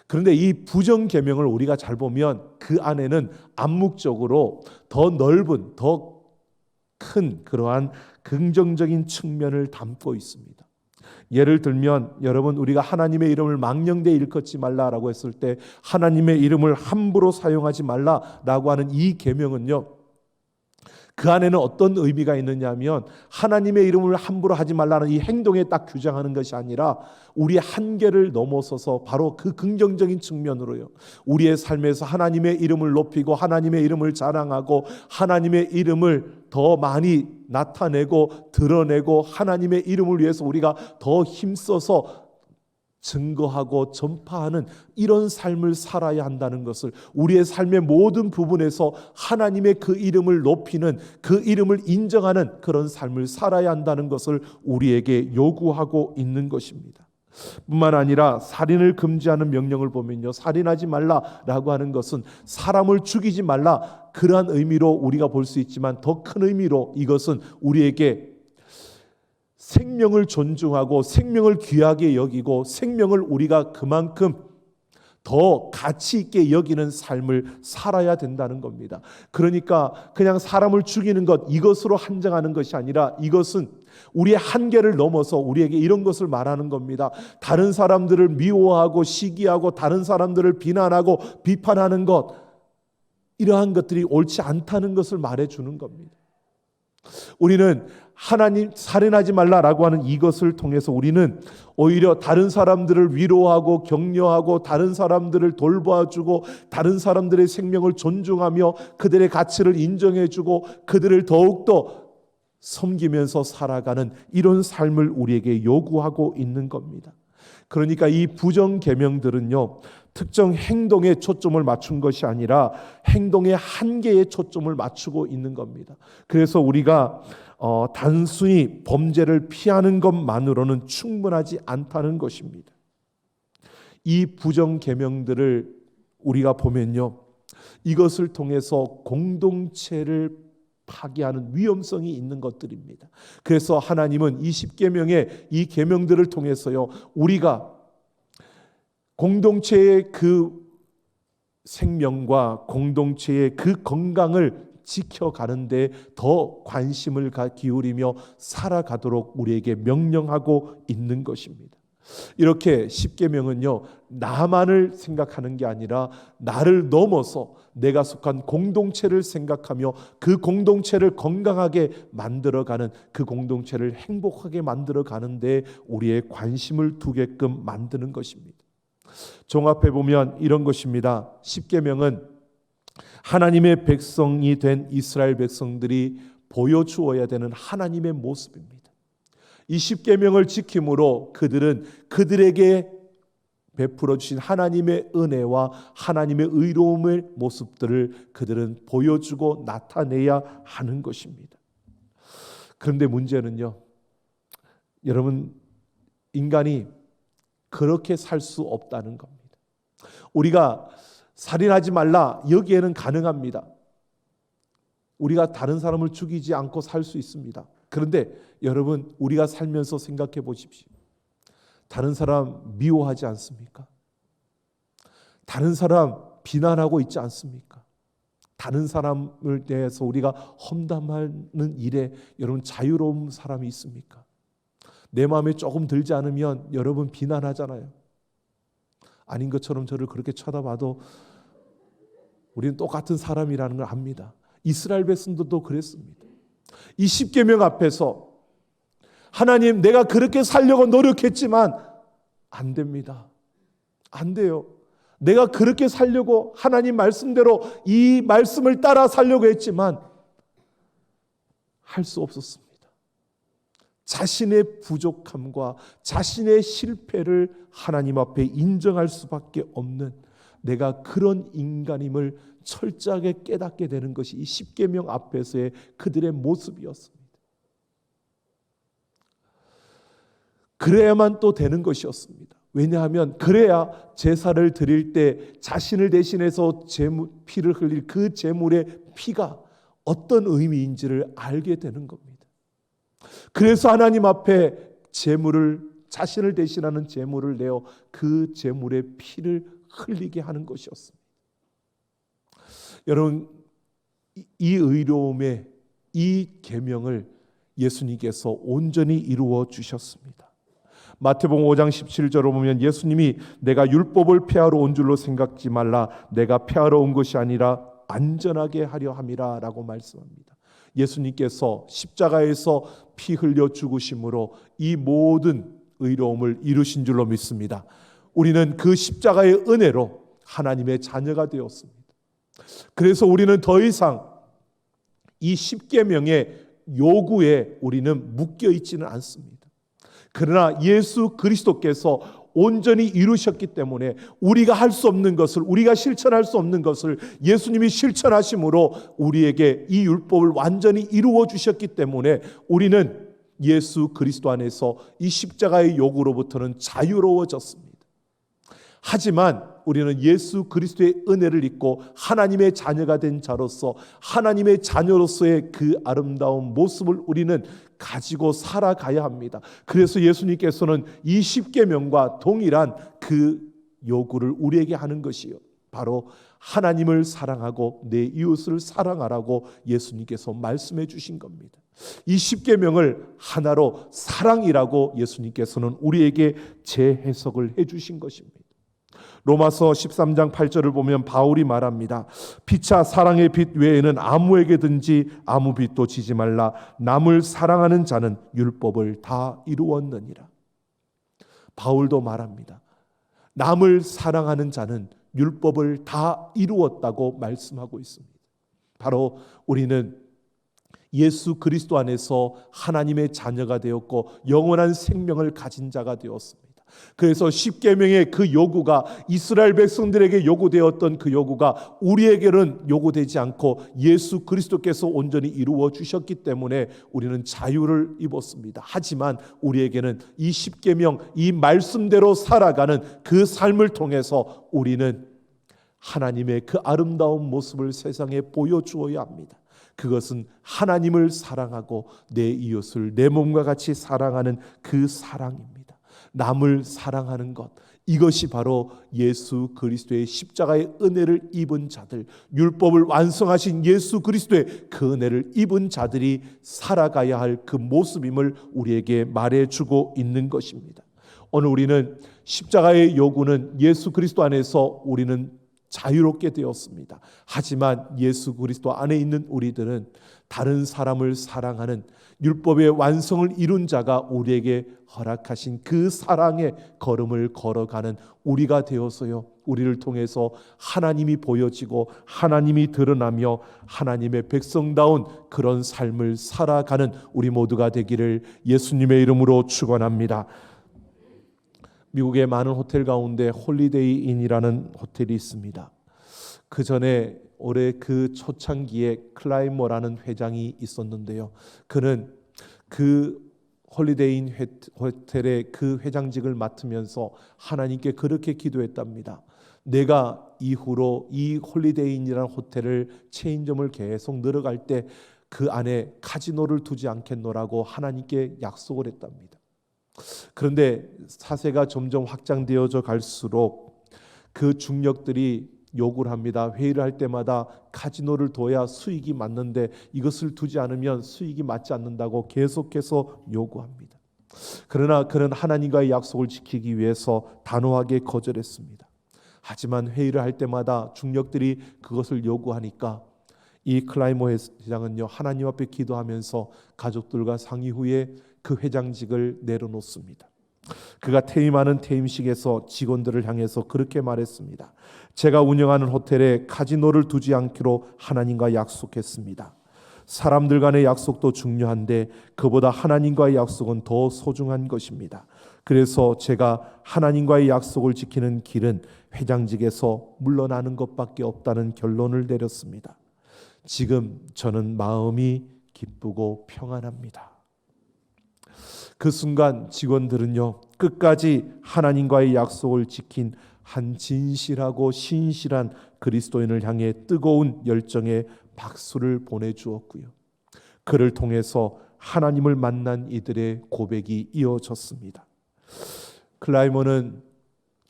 그런데 이 부정 계명을 우리가 잘 보면 그 안에는 암묵적으로 더 넓은, 더 큰 그러한 긍정적인 측면을 담고 있습니다. 예를 들면 여러분, 우리가 하나님의 이름을 망령되이 일컫지 말라라고 했을 때 하나님의 이름을 함부로 사용하지 말라라고 하는 이 계명은요, 그 안에는 어떤 의미가 있느냐 하면 하나님의 이름을 함부로 하지 말라는 이 행동에 딱 규정하는 것이 아니라 우리의 한계를 넘어서서 바로 그 긍정적인 측면으로요, 우리의 삶에서 하나님의 이름을 높이고 하나님의 이름을 자랑하고 하나님의 이름을 더 많이 나타내고 드러내고 하나님의 이름을 위해서 우리가 더 힘써서 증거하고 전파하는 이런 삶을 살아야 한다는 것을, 우리의 삶의 모든 부분에서 하나님의 그 이름을 높이는, 그 이름을 인정하는 그런 삶을 살아야 한다는 것을 우리에게 요구하고 있는 것입니다. 뿐만 아니라 살인을 금지하는 명령을 보면요, 살인하지 말라라고 하는 것은 사람을 죽이지 말라, 그러한 의미로 우리가 볼 수 있지만 더 큰 의미로 이것은 우리에게 생명을 존중하고 생명을 귀하게 여기고 생명을 우리가 그만큼 더 가치 있게 여기는 삶을 살아야 된다는 겁니다. 그러니까 그냥 사람을 죽이는 것, 이것으로 한정하는 것이 아니라 이것은 우리의 한계를 넘어서 우리에게 이런 것을 말하는 겁니다. 다른 사람들을 미워하고 시기하고 다른 사람들을 비난하고 비판하는 것, 이러한 것들이 옳지 않다는 것을 말해주는 겁니다. 우리는 하나님 살인하지 말라라고 하는 이것을 통해서 우리는 오히려 다른 사람들을 위로하고 격려하고 다른 사람들을 돌봐주고 다른 사람들의 생명을 존중하며 그들의 가치를 인정해주고 그들을 더욱더 섬기면서 살아가는 이런 삶을 우리에게 요구하고 있는 겁니다. 그러니까 이 부정 계명들은요, 특정 행동에 초점을 맞춘 것이 아니라 행동의 한계에 초점을 맞추고 있는 겁니다. 그래서 우리가 단순히 범죄를 피하는 것만으로는 충분하지 않다는 것입니다. 이 부정 계명들을 우리가 보면요, 이것을 통해서 공동체를 파괴하는 위험성이 있는 것들입니다. 그래서 하나님은 이 십계명의 이 계명들을 통해서요, 우리가 공동체의 그 생명과 공동체의 그 건강을 지켜가는데 더 관심을 기울이며 살아가도록 우리에게 명령하고 있는 것입니다. 이렇게 십계명은요, 나만을 생각하는 게 아니라 나를 넘어서 내가 속한 공동체를 생각하며 그 공동체를 건강하게 만들어가는, 그 공동체를 행복하게 만들어가는데 우리의 관심을 두게끔 만드는 것입니다. 종합해 보면 이런 것입니다. 십계명은 하나님의 백성이 된 이스라엘 백성들이 보여주어야 되는 하나님의 모습입니다. 이 십계명을 지킴으로 그들은 그들에게 베풀어 주신 하나님의 은혜와 하나님의 의로움의 모습들을 그들은 보여주고 나타내야 하는 것입니다. 그런데 문제는요, 여러분, 인간이 그렇게 살 수 없다는 겁니다. 우리가 살인하지 말라, 여기에는 가능합니다. 우리가 다른 사람을 죽이지 않고 살 수 있습니다. 그런데 여러분, 우리가 살면서 생각해 보십시오. 다른 사람 미워하지 않습니까? 다른 사람 비난하고 있지 않습니까? 다른 사람을 대해서 우리가 험담하는 일에 여러분 자유로운 사람이 있습니까? 내 마음에 조금 들지 않으면 여러분 비난하잖아요. 아닌 것처럼 저를 그렇게 쳐다봐도 우리는 똑같은 사람이라는 걸 압니다. 이스라엘 백성들도 그랬습니다. 이 십계명 앞에서 하나님, 내가 그렇게 살려고 노력했지만 안 됩니다. 안 돼요. 내가 그렇게 살려고 하나님 말씀대로 이 말씀을 따라 살려고 했지만 할 수 없었습니다. 자신의 부족함과 자신의 실패를 하나님 앞에 인정할 수밖에 없는, 내가 그런 인간임을 철저하게 깨닫게 되는 것이 이 십계명 앞에서의 그들의 모습이었습니다. 그래야만 또 되는 것이었습니다. 왜냐하면 그래야 제사를 드릴 때 자신을 대신해서 피를 흘릴 그 제물의 피가 어떤 의미인지를 알게 되는 겁니다. 그래서 하나님 앞에 자신을 대신하는 제물을 내어 그 제물의 피를 흘리게 하는 것이었습니다. 여러분, 이 의로움의 이 계명을 예수님께서 온전히 이루어 주셨습니다. 마태복음 5장 17절을 보면 예수님이 내가 율법을 폐하러 온 줄로 생각지 말라, 내가 폐하러 온 것이 아니라 안전하게 하려 함이라 라고 말씀합니다. 예수님께서 십자가에서 피 흘려 죽으심으로 이 모든 의로움을 이루신 줄로 믿습니다. 우리는 그 십자가의 은혜로 하나님의 자녀가 되었습니다. 그래서 우리는 더 이상 이 십계명의 요구에 우리는 묶여 있지는 않습니다. 그러나 예수 그리스도께서 온전히 이루셨기 때문에 우리가 할 수 없는 것을, 우리가 실천할 수 없는 것을 예수님이 실천하심으로 우리에게 이 율법을 완전히 이루어 주셨기 때문에 우리는 예수 그리스도 안에서 이 십자가의 요구로부터는 자유로워졌습니다. 하지만 우리는 예수 그리스도의 은혜를 입고 하나님의 자녀가 된 자로서 하나님의 자녀로서의 그 아름다운 모습을 우리는 가지고 살아가야 합니다. 그래서 예수님께서는 이 십계명과 동일한 그 요구를 우리에게 하는 것이요, 바로 하나님을 사랑하고 내 이웃을 사랑하라고 예수님께서 말씀해 주신 겁니다. 이 십계명을 하나로 사랑이라고 예수님께서는 우리에게 재해석을 해 주신 것입니다. 로마서 13장 8절을 보면 바울이 말합니다. 피차 사랑의 빛 외에는 아무에게든지 아무 빛도 지지 말라. 남을 사랑하는 자는 율법을 다 이루었느니라. 바울도 말합니다. 남을 사랑하는 자는 율법을 다 이루었다고 말씀하고 있습니다. 바로 우리는 예수 그리스도 안에서 하나님의 자녀가 되었고 영원한 생명을 가진 자가 되었습니다. 그래서 십계명의 그 요구가 이스라엘 백성들에게 요구되었던 그 요구가 우리에게는 요구되지 않고 예수 그리스도께서 온전히 이루어 주셨기 때문에 우리는 자유를 입었습니다. 하지만 우리에게는 이 십계명, 이 말씀대로 살아가는 그 삶을 통해서 우리는 하나님의 그 아름다운 모습을 세상에 보여주어야 합니다. 그것은 하나님을 사랑하고 내 이웃을 내 몸과 같이 사랑하는 그 사랑입니다. 남을 사랑하는 것, 이것이 바로 예수 그리스도의 십자가의 은혜를 입은 자들, 율법을 완성하신 예수 그리스도의 그 은혜를 입은 자들이 살아가야 할 그 모습임을 우리에게 말해주고 있는 것입니다. 오늘 우리는 십자가의 요구는 예수 그리스도 안에서 우리는 자유롭게 되었습니다. 하지만 예수 그리스도 안에 있는 우리들은 다른 사람을 사랑하는 율법의 완성을 이룬 자가 우리에게 허락하신 그 사랑의 걸음을 걸어가는 우리가 되어서요, 우리를 통해서 하나님이 보여지고 하나님이 드러나며 하나님의 백성다운 그런 삶을 살아가는 우리 모두가 되기를 예수님의 이름으로 축원합니다. 미국의 많은 호텔 가운데 홀리데이 인이라는 호텔이 있습니다. 그 전에 올해 그 초창기에 클라이머라는 회장이 있었는데요. 그는 그 홀리데이 인 호텔의 그 회장직을 맡으면서 하나님께 그렇게 기도했답니다. 내가 이후로 이 홀리데이 인이라는 호텔을 체인점을 계속 늘어갈 때 그 안에 카지노를 두지 않겠노라고 하나님께 약속을 했답니다. 그런데 사세가 점점 확장되어져 갈수록 그 중력들이 요구를 합니다. 회의를 할 때마다 카지노를 둬야 수익이 맞는데 이것을 두지 않으면 수익이 맞지 않는다고 계속해서 요구합니다. 그러나 그는 하나님과의 약속을 지키기 위해서 단호하게 거절했습니다. 하지만 회의를 할 때마다 중력들이 그것을 요구하니까 이 클라이머 회장은요, 하나님 앞에 기도하면서 가족들과 상의 후에 그 회장직을 내려놓습니다. 그가 퇴임하는 퇴임식에서 직원들을 향해서 그렇게 말했습니다. 제가 운영하는 호텔에 카지노를 두지 않기로 하나님과 약속했습니다. 사람들 간의 약속도 중요한데 그보다 하나님과의 약속은 더 소중한 것입니다. 그래서 제가 하나님과의 약속을 지키는 길은 회장직에서 물러나는 것밖에 없다는 결론을 내렸습니다. 지금 저는 마음이 기쁘고 평안합니다. 그 순간 직원들은요, 끝까지 하나님과의 약속을 지킨 한 진실하고 신실한 그리스도인을 향해 뜨거운 열정의 박수를 보내주었고요. 그를 통해서 하나님을 만난 이들의 고백이 이어졌습니다. 클라이머는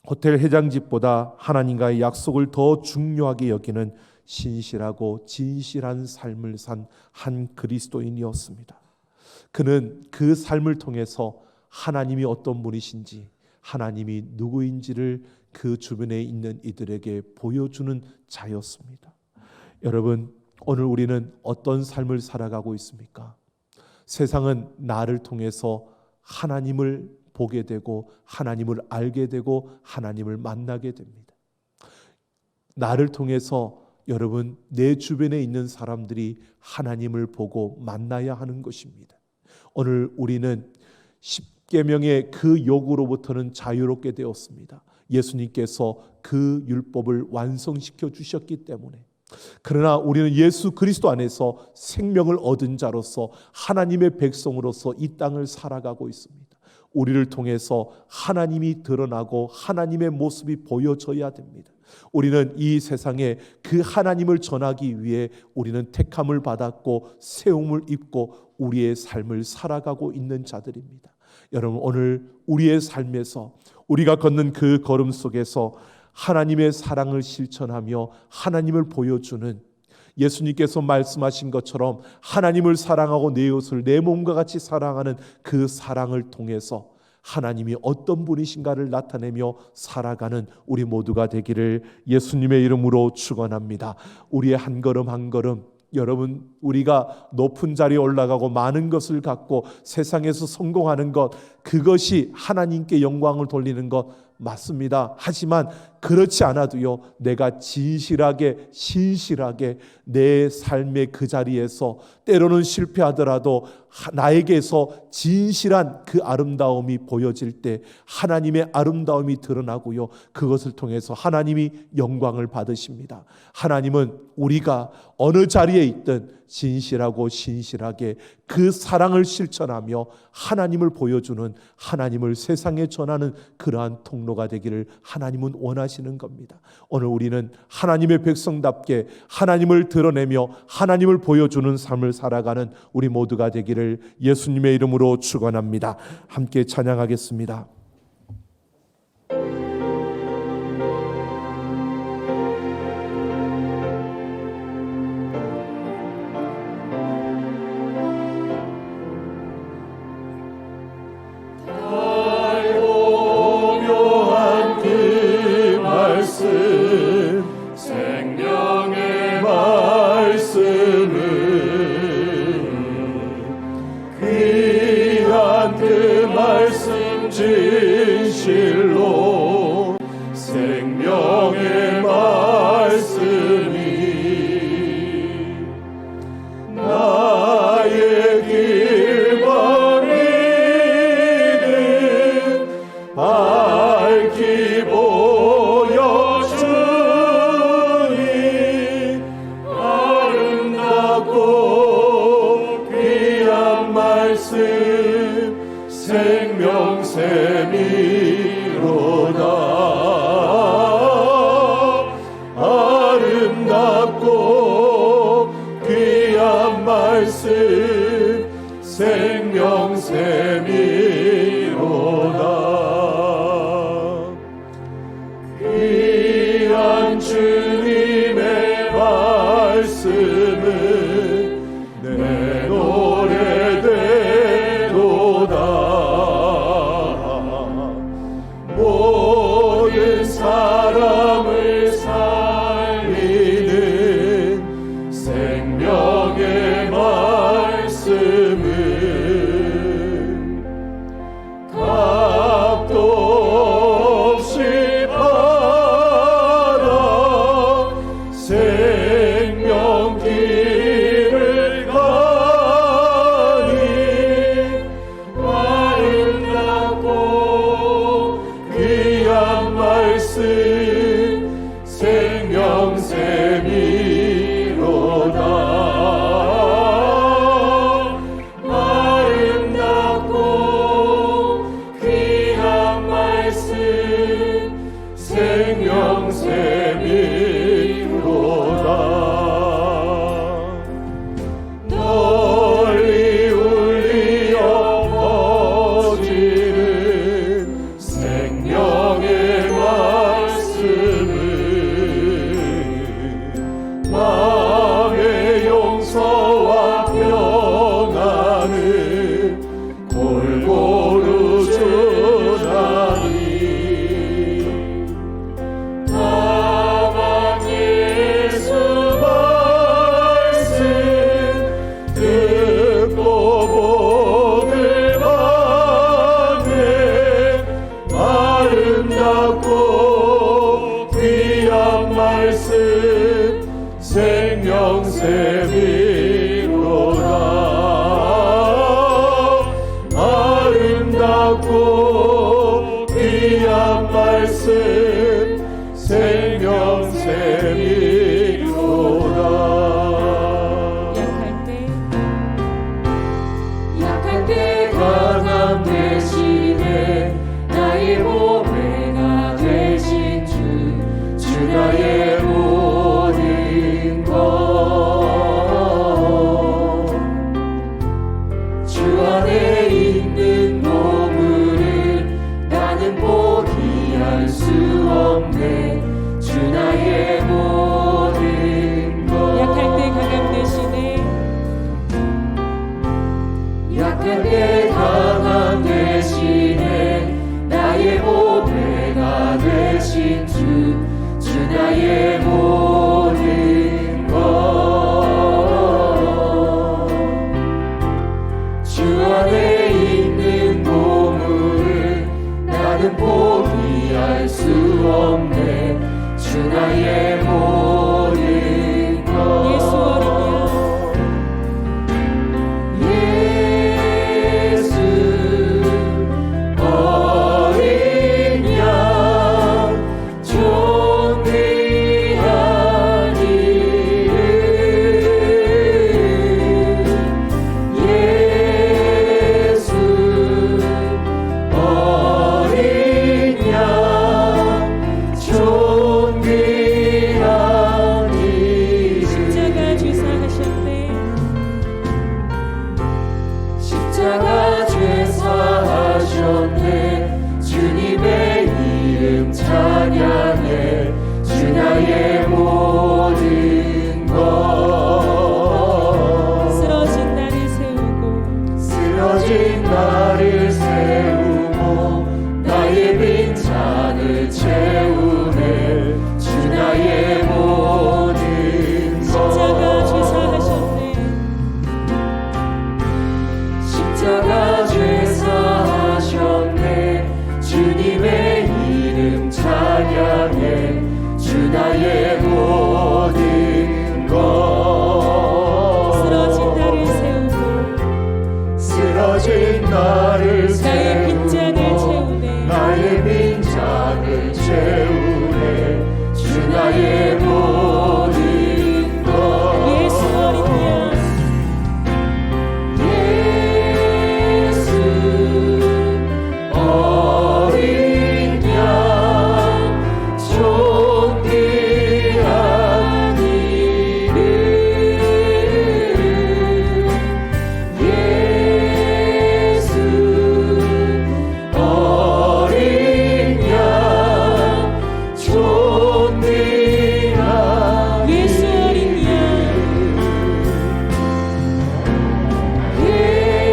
호텔 회장직보다 하나님과의 약속을 더 중요하게 여기는 신실하고 진실한 삶을 산 한 그리스도인이었습니다. 그는 그 삶을 통해서 하나님이 어떤 분이신지, 하나님이 누구인지를 그 주변에 있는 이들에게 보여주는 자였습니다. 여러분, 오늘 우리는 어떤 삶을 살아가고 있습니까? 세상은 나를 통해서 하나님을 보게 되고 하나님을 알게 되고 하나님을 만나게 됩니다. 나를 통해서 여러분, 내 주변에 있는 사람들이 하나님을 보고 만나야 하는 것입니다. 오늘 우리는 십계명의 그 요구로부터는 자유롭게 되었습니다. 예수님께서 그 율법을 완성시켜 주셨기 때문에. 그러나 우리는 예수 그리스도 안에서 생명을 얻은 자로서 하나님의 백성으로서 이 땅을 살아가고 있습니다. 우리를 통해서 하나님이 드러나고 하나님의 모습이 보여져야 됩니다. 우리는 이 세상에 그 하나님을 전하기 위해 우리는 택함을 받았고 세움을 입고 우리의 삶을 살아가고 있는 자들입니다. 여러분, 오늘 우리의 삶에서 우리가 걷는 그 걸음 속에서 하나님의 사랑을 실천하며 하나님을 보여주는, 예수님께서 말씀하신 것처럼 하나님을 사랑하고 내 이웃을 내 몸과 같이 사랑하는 그 사랑을 통해서 하나님이 어떤 분이신가를 나타내며 살아가는 우리 모두가 되기를 예수님의 이름으로 축원합니다. 우리의 한 걸음 한 걸음, 여러분, 우리가 높은 자리에 올라가고 많은 것을 갖고 세상에서 성공하는 것, 그것이 하나님께 영광을 돌리는 것 맞습니다. 하지만 그렇지 않아도요, 내가 진실하게 신실하게 내 삶의 그 자리에서 때로는 실패하더라도 나에게서 진실한 그 아름다움이 보여질 때 하나님의 아름다움이 드러나고요, 그것을 통해서 하나님이 영광을 받으십니다. 하나님은 우리가 어느 자리에 있든 진실하고 신실하게 그 사랑을 실천하며 하나님을 보여주는, 하나님을 세상에 전하는 그러한 통로가 되기를 하나님은 원하시는 겁니다. 오늘 우리는 하나님의 백성답게 하나님을 드러내며 하나님을 보여주는 삶을 살아가는 우리 모두가 되기를 예수님의 이름으로 축원합니다. 함께 찬양하겠습니다. 생명의 말씀은 귀한 그 말씀 진실로 생명의 말씀이 나의 길머리는 밝히 생명샘이로다. 아름답고 귀한 말씀 생명샘이로다. 받고 귀한 말씀 생명샘이로다. 약할 때 강함 대신에 나의 보배가 되신 주 나의 모든 것. 주 안에 있는 보물을 나는 포기할 수 없네. 주 나의 모든 것. 약할 때 강함 대신에 약할 때 강함 대신에 나의 보배가 되신 주 나의 모든 것. 주 안에 있는 보물을 나는 포기할 수 없네. 주 나의 모든 것. 예수 어린 양 어린 양 존귀한 이름. 예수 어린 양 존귀한 이름. 십자가 죄사하셨네. 십자가 죄사하셨네. 주님의 이름 찬양해. 주 나의 모든 것. 쓰러진 나를 세우고 쓰러진 나를 세우고 나의 빈잔을 채우네. 주 나의 모든 십자가 것. 죄사하셨네. 십자가 죄사하셨네. 주님의 이름 찬양해. 주 나의 모든 것. 쓰러진 나를 세우고 쓰러진 나를 나의 빈잔을 세우고 채우네. 나의 빈잔을 채우네. 주 나의 모든 것. 예수 어린 양 예수 어린 양 존귀한 이름. 예수 어린 양 존귀한 예수 어린 양 예수 어린 양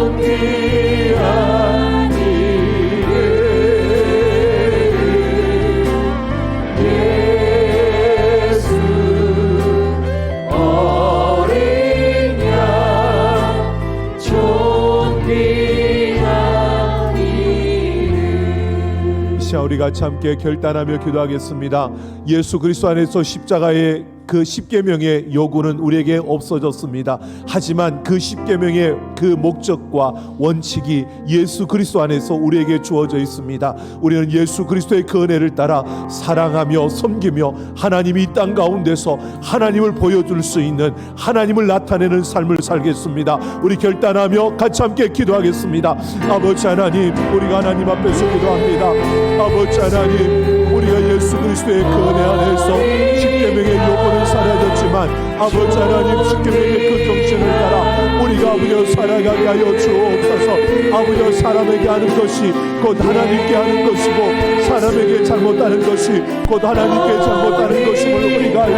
존귀한 이름. 예수 어린 양 존귀한 이름. 이 시간 우리 같이 함께 결단하며 기도하겠습니다. 예수 그리스도 안에서 십자가의 그 십계명의 요구는 우리에게 없어졌습니다. 하지만 그 십계명의 그 목적과 원칙이 예수 그리스도 안에서 우리에게 주어져 있습니다. 우리는 예수 그리스도의 그 은혜를 따라 사랑하며 섬기며 하나님이 이 땅 가운데서 하나님을 보여줄 수 있는, 하나님을 나타내는 삶을 살겠습니다. 우리 결단하며 같이 함께 기도하겠습니다. 아버지 하나님, 우리가 하나님 앞에서 기도합니다. 아버지 하나님, 우리가 예수 그리스도의 그 은혜 안에서 십계명의 요구는 사라졌지만 아버지 하나님 십계명의 그 정신을 따라 우리가 아버지여 살아가게 하여 주옵소서. 아버지여 사람에게 하는 것이 곧 하나님께 하는 것이고 사람에게 잘못하는 것이 곧 하나님께 잘못하는 것임을 우리가 알고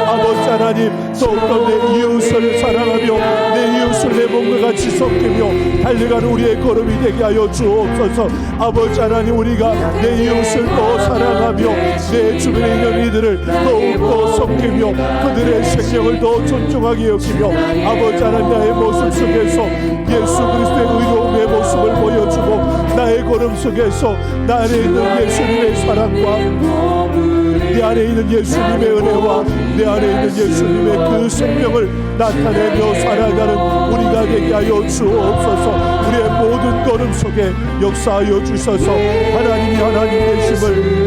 아버지 하나님 더욱더 내 이웃을 사랑하며 내 이웃을 내 몸과 같이 섬기며 달려가는 우리의 걸음이 되게 하여 주옵소서. 아버지 하나님 우리가 내 이웃을 더 사랑하며 내 주변에 있는 이들을 더욱더 섬기며 그들의 생명을 더 존중하게 여기며 아버지 하나님 나의 모습 속에서 예수 그리스도의 의로움의 모습을 보여주고 나의 걸음 속에서 나 안에 있는 예수님의 사랑과 내 안에 있는 예수님의 은혜와 내 안에 있는 예수님의 그 생명을 나타내며 살아가는 우리가 되게 하여 주옵소서. 우리의 모든 걸음 속에 역사하여 주셔서 하나님이 하나님 되심을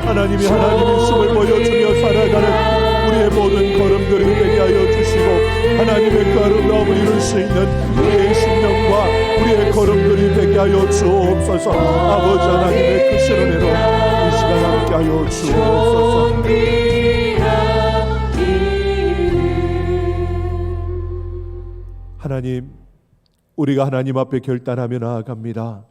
하나님이 하나님이심을 보여주며 살아가는 우리의 모든 걸음들이 되게 하여 주시고 하나님의 그 아름다움을 이룰 수 있는 우리의 심령과 우리의 걸음들이 되게 하여 주옵소서. 아버지 하나님의 크신 은혜로 이 시간 함께 하여 주옵소서. 하나님, 우리가 하나님 앞에 결단하며 나아갑니다.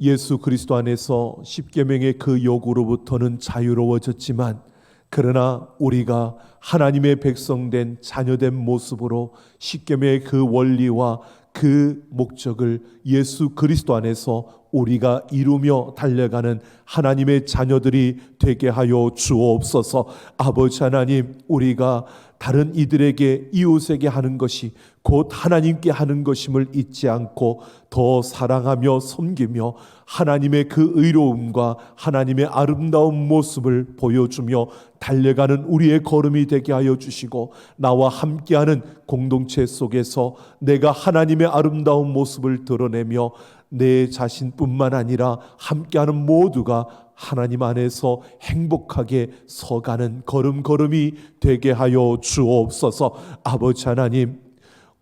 예수 그리스도 안에서 십계명의 그 요구로부터는 자유로워졌지만 그러나 우리가 하나님의 백성된 자녀된 모습으로 십계명의 그 원리와 그 목적을 예수 그리스도 안에서 우리가 이루며 달려가는 하나님의 자녀들이 되게 하여 주옵소서. 아버지 하나님, 우리가 다른 이들에게 이웃에게 하는 것이 곧 하나님께 하는 것임을 잊지 않고 더 사랑하며 섬기며 하나님의 그 의로움과 하나님의 아름다운 모습을 보여주며 달려가는 우리의 걸음이 되게 하여 주시고 나와 함께하는 공동체 속에서 내가 하나님의 아름다운 모습을 드러내며 내 자신뿐만 아니라 함께하는 모두가 하나님 안에서 행복하게 서가는 걸음걸음이 되게 하여 주옵소서. 아버지 하나님,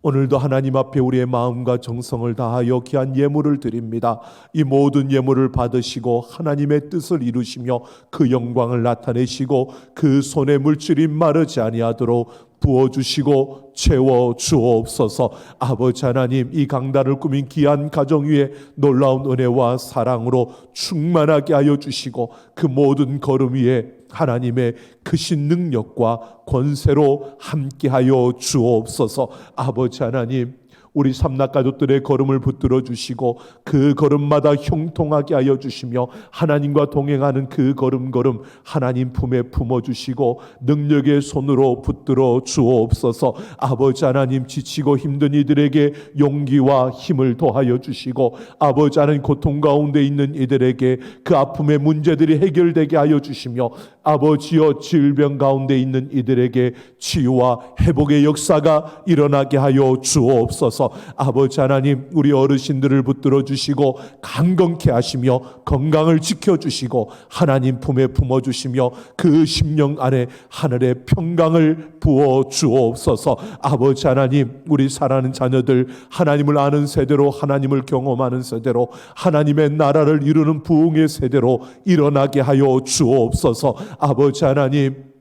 오늘도 하나님 앞에 우리의 마음과 정성을 다하여 귀한 예물을 드립니다. 이 모든 예물을 받으시고 하나님의 뜻을 이루시며 그 영광을 나타내시고 그 손에 물질이 마르지 아니하도록 부어주시고 채워주옵소서. 아버지 하나님, 이 강단을 꾸민 귀한 가정 위에 놀라운 은혜와 사랑으로 충만하게 하여 주시고 그 모든 걸음 위에 하나님의 크신 능력과 권세로 함께하여 주옵소서. 아버지 하나님, 우리 삼락가족들의 걸음을 붙들어 주시고 그 걸음마다 형통하게 하여 주시며 하나님과 동행하는 그 걸음걸음 하나님 품에 품어주시고 능력의 손으로 붙들어 주옵소서. 아버지 하나님, 지치고 힘든 이들에게 용기와 힘을 더하여 주시고 아버지 하나님, 고통 가운데 있는 이들에게 그 아픔의 문제들이 해결되게 하여 주시며 아버지여, 질병 가운데 있는 이들에게 치유와 회복의 역사가 일어나게 하여 주옵소서. 아버지 하나님, 우리 어르신들을 붙들어 주시고 강건케 하시며 건강을 지켜주시고 하나님 품에 품어주시며 그 심령 안에 하늘의 평강을 부어 주옵소서. 아버지 하나님, 우리 사랑하는 자녀들 하나님을 아는 세대로, 하나님을 경험하는 세대로, 하나님의 나라를 이루는 부흥의 세대로 일어나게 하여 주옵소서. 아버지 하나님,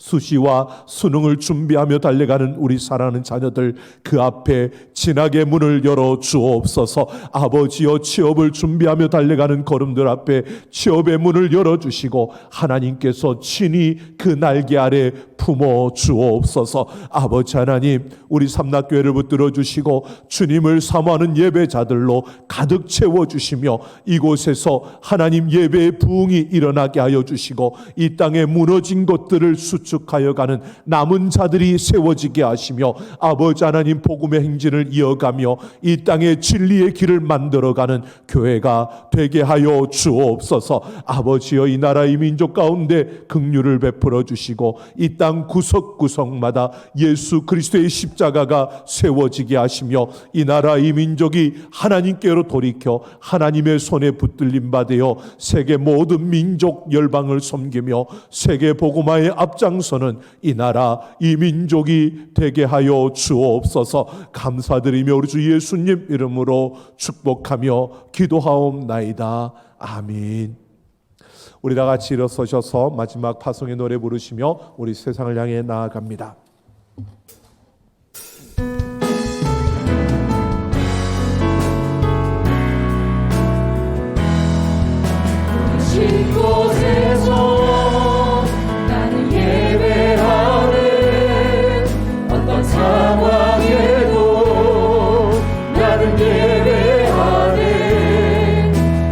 수시와 수능을 준비하며 달려가는 우리 사랑하는 자녀들 그 앞에 진학의 문을 열어 주옵소서. 아버지여, 취업을 준비하며 달려가는 걸음들 앞에 취업의 문을 열어주시고 하나님께서 친히 그 날개 아래 품어 주옵소서. 아버지 하나님, 우리 삼락교회를 붙들어 주시고 주님을 사모하는 예배자들로 가득 채워주시며 이곳에서 하나님 예배의 부흥이 일어나게 하여 주시고 이 땅에 무너진 것들을 수축하여 가는 남은 자들이 세워지게 하시며 아버지 하나님, 복음의 행진을 이어가며 이 땅에 진리의 길을 만들어가는 교회가 되게 하여 주옵소서. 아버지여, 이 나라 이 민족 가운데 긍휼을 베풀어 주시고 이 땅 구석구석마다 예수 그리스도의 십자가가 세워지게 하시며 이 나라 이 민족이 하나님께로 돌이켜 하나님의 손에 붙들림 받으여 세계 모든 민족 열방을 섬기며 세계 복음화의 앞장서는 이 나라 이 민족이 되게 하여 주옵소서. 감사드리며 우리 주 예수님 이름으로 축복하며 기도하옵나이다. 아멘. 우리 다 같이 일어서셔서 마지막 파송의 노래 부르시며 우리 세상을 향해 나아갑니다. 곳에서 나는 예배하는 어떤 상황에도 나는 예배하는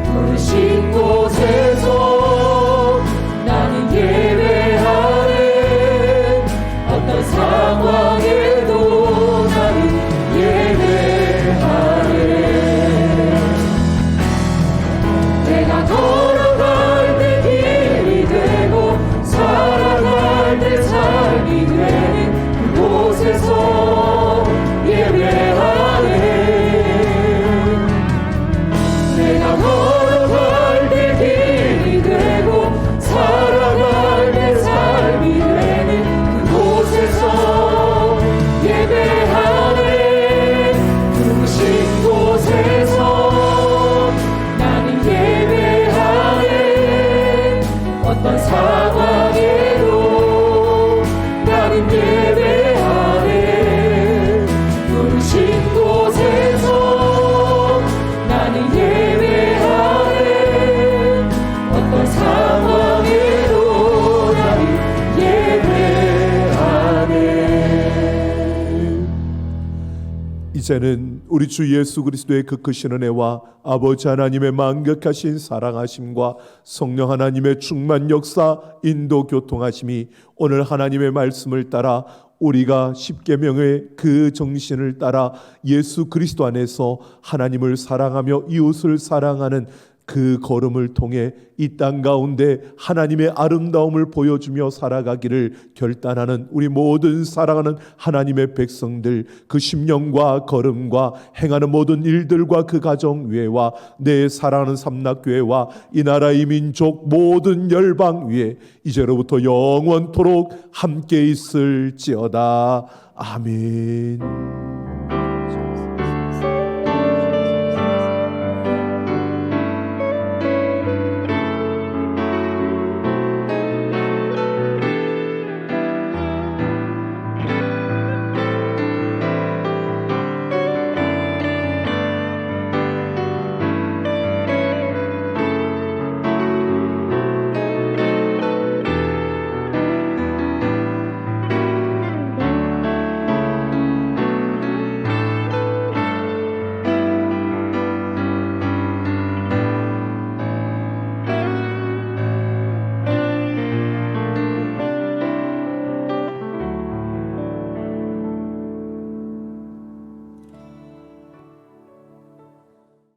부르신 곳에서 나는 예배하는 어떤 어떤 상황에도 나는 예배하네. 부르신 곳에서 나는 예배하네. 어떤 상황에도 나는 예배하네. 이제는 우리 주 예수 그리스도의 그 크신 은혜와 아버지 하나님의 만극하신 사랑하심과 성령 하나님의 충만 역사 인도 교통하심이 오늘 하나님의 말씀을 따라 우리가 십계명의 그 정신을 따라 예수 그리스도 안에서 하나님을 사랑하며 이웃을 사랑하는 그 걸음을 통해 이 땅 가운데 하나님의 아름다움을 보여주며 살아가기를 결단하는 우리 모든 사랑하는 하나님의 백성들, 그 심령과 걸음과 행하는 모든 일들과 그 가정 위에와 내 사랑하는 삼락교회와 이 나라 이 민족 모든 열방 위에 이제로부터 영원토록 함께 있을지어다. 아멘.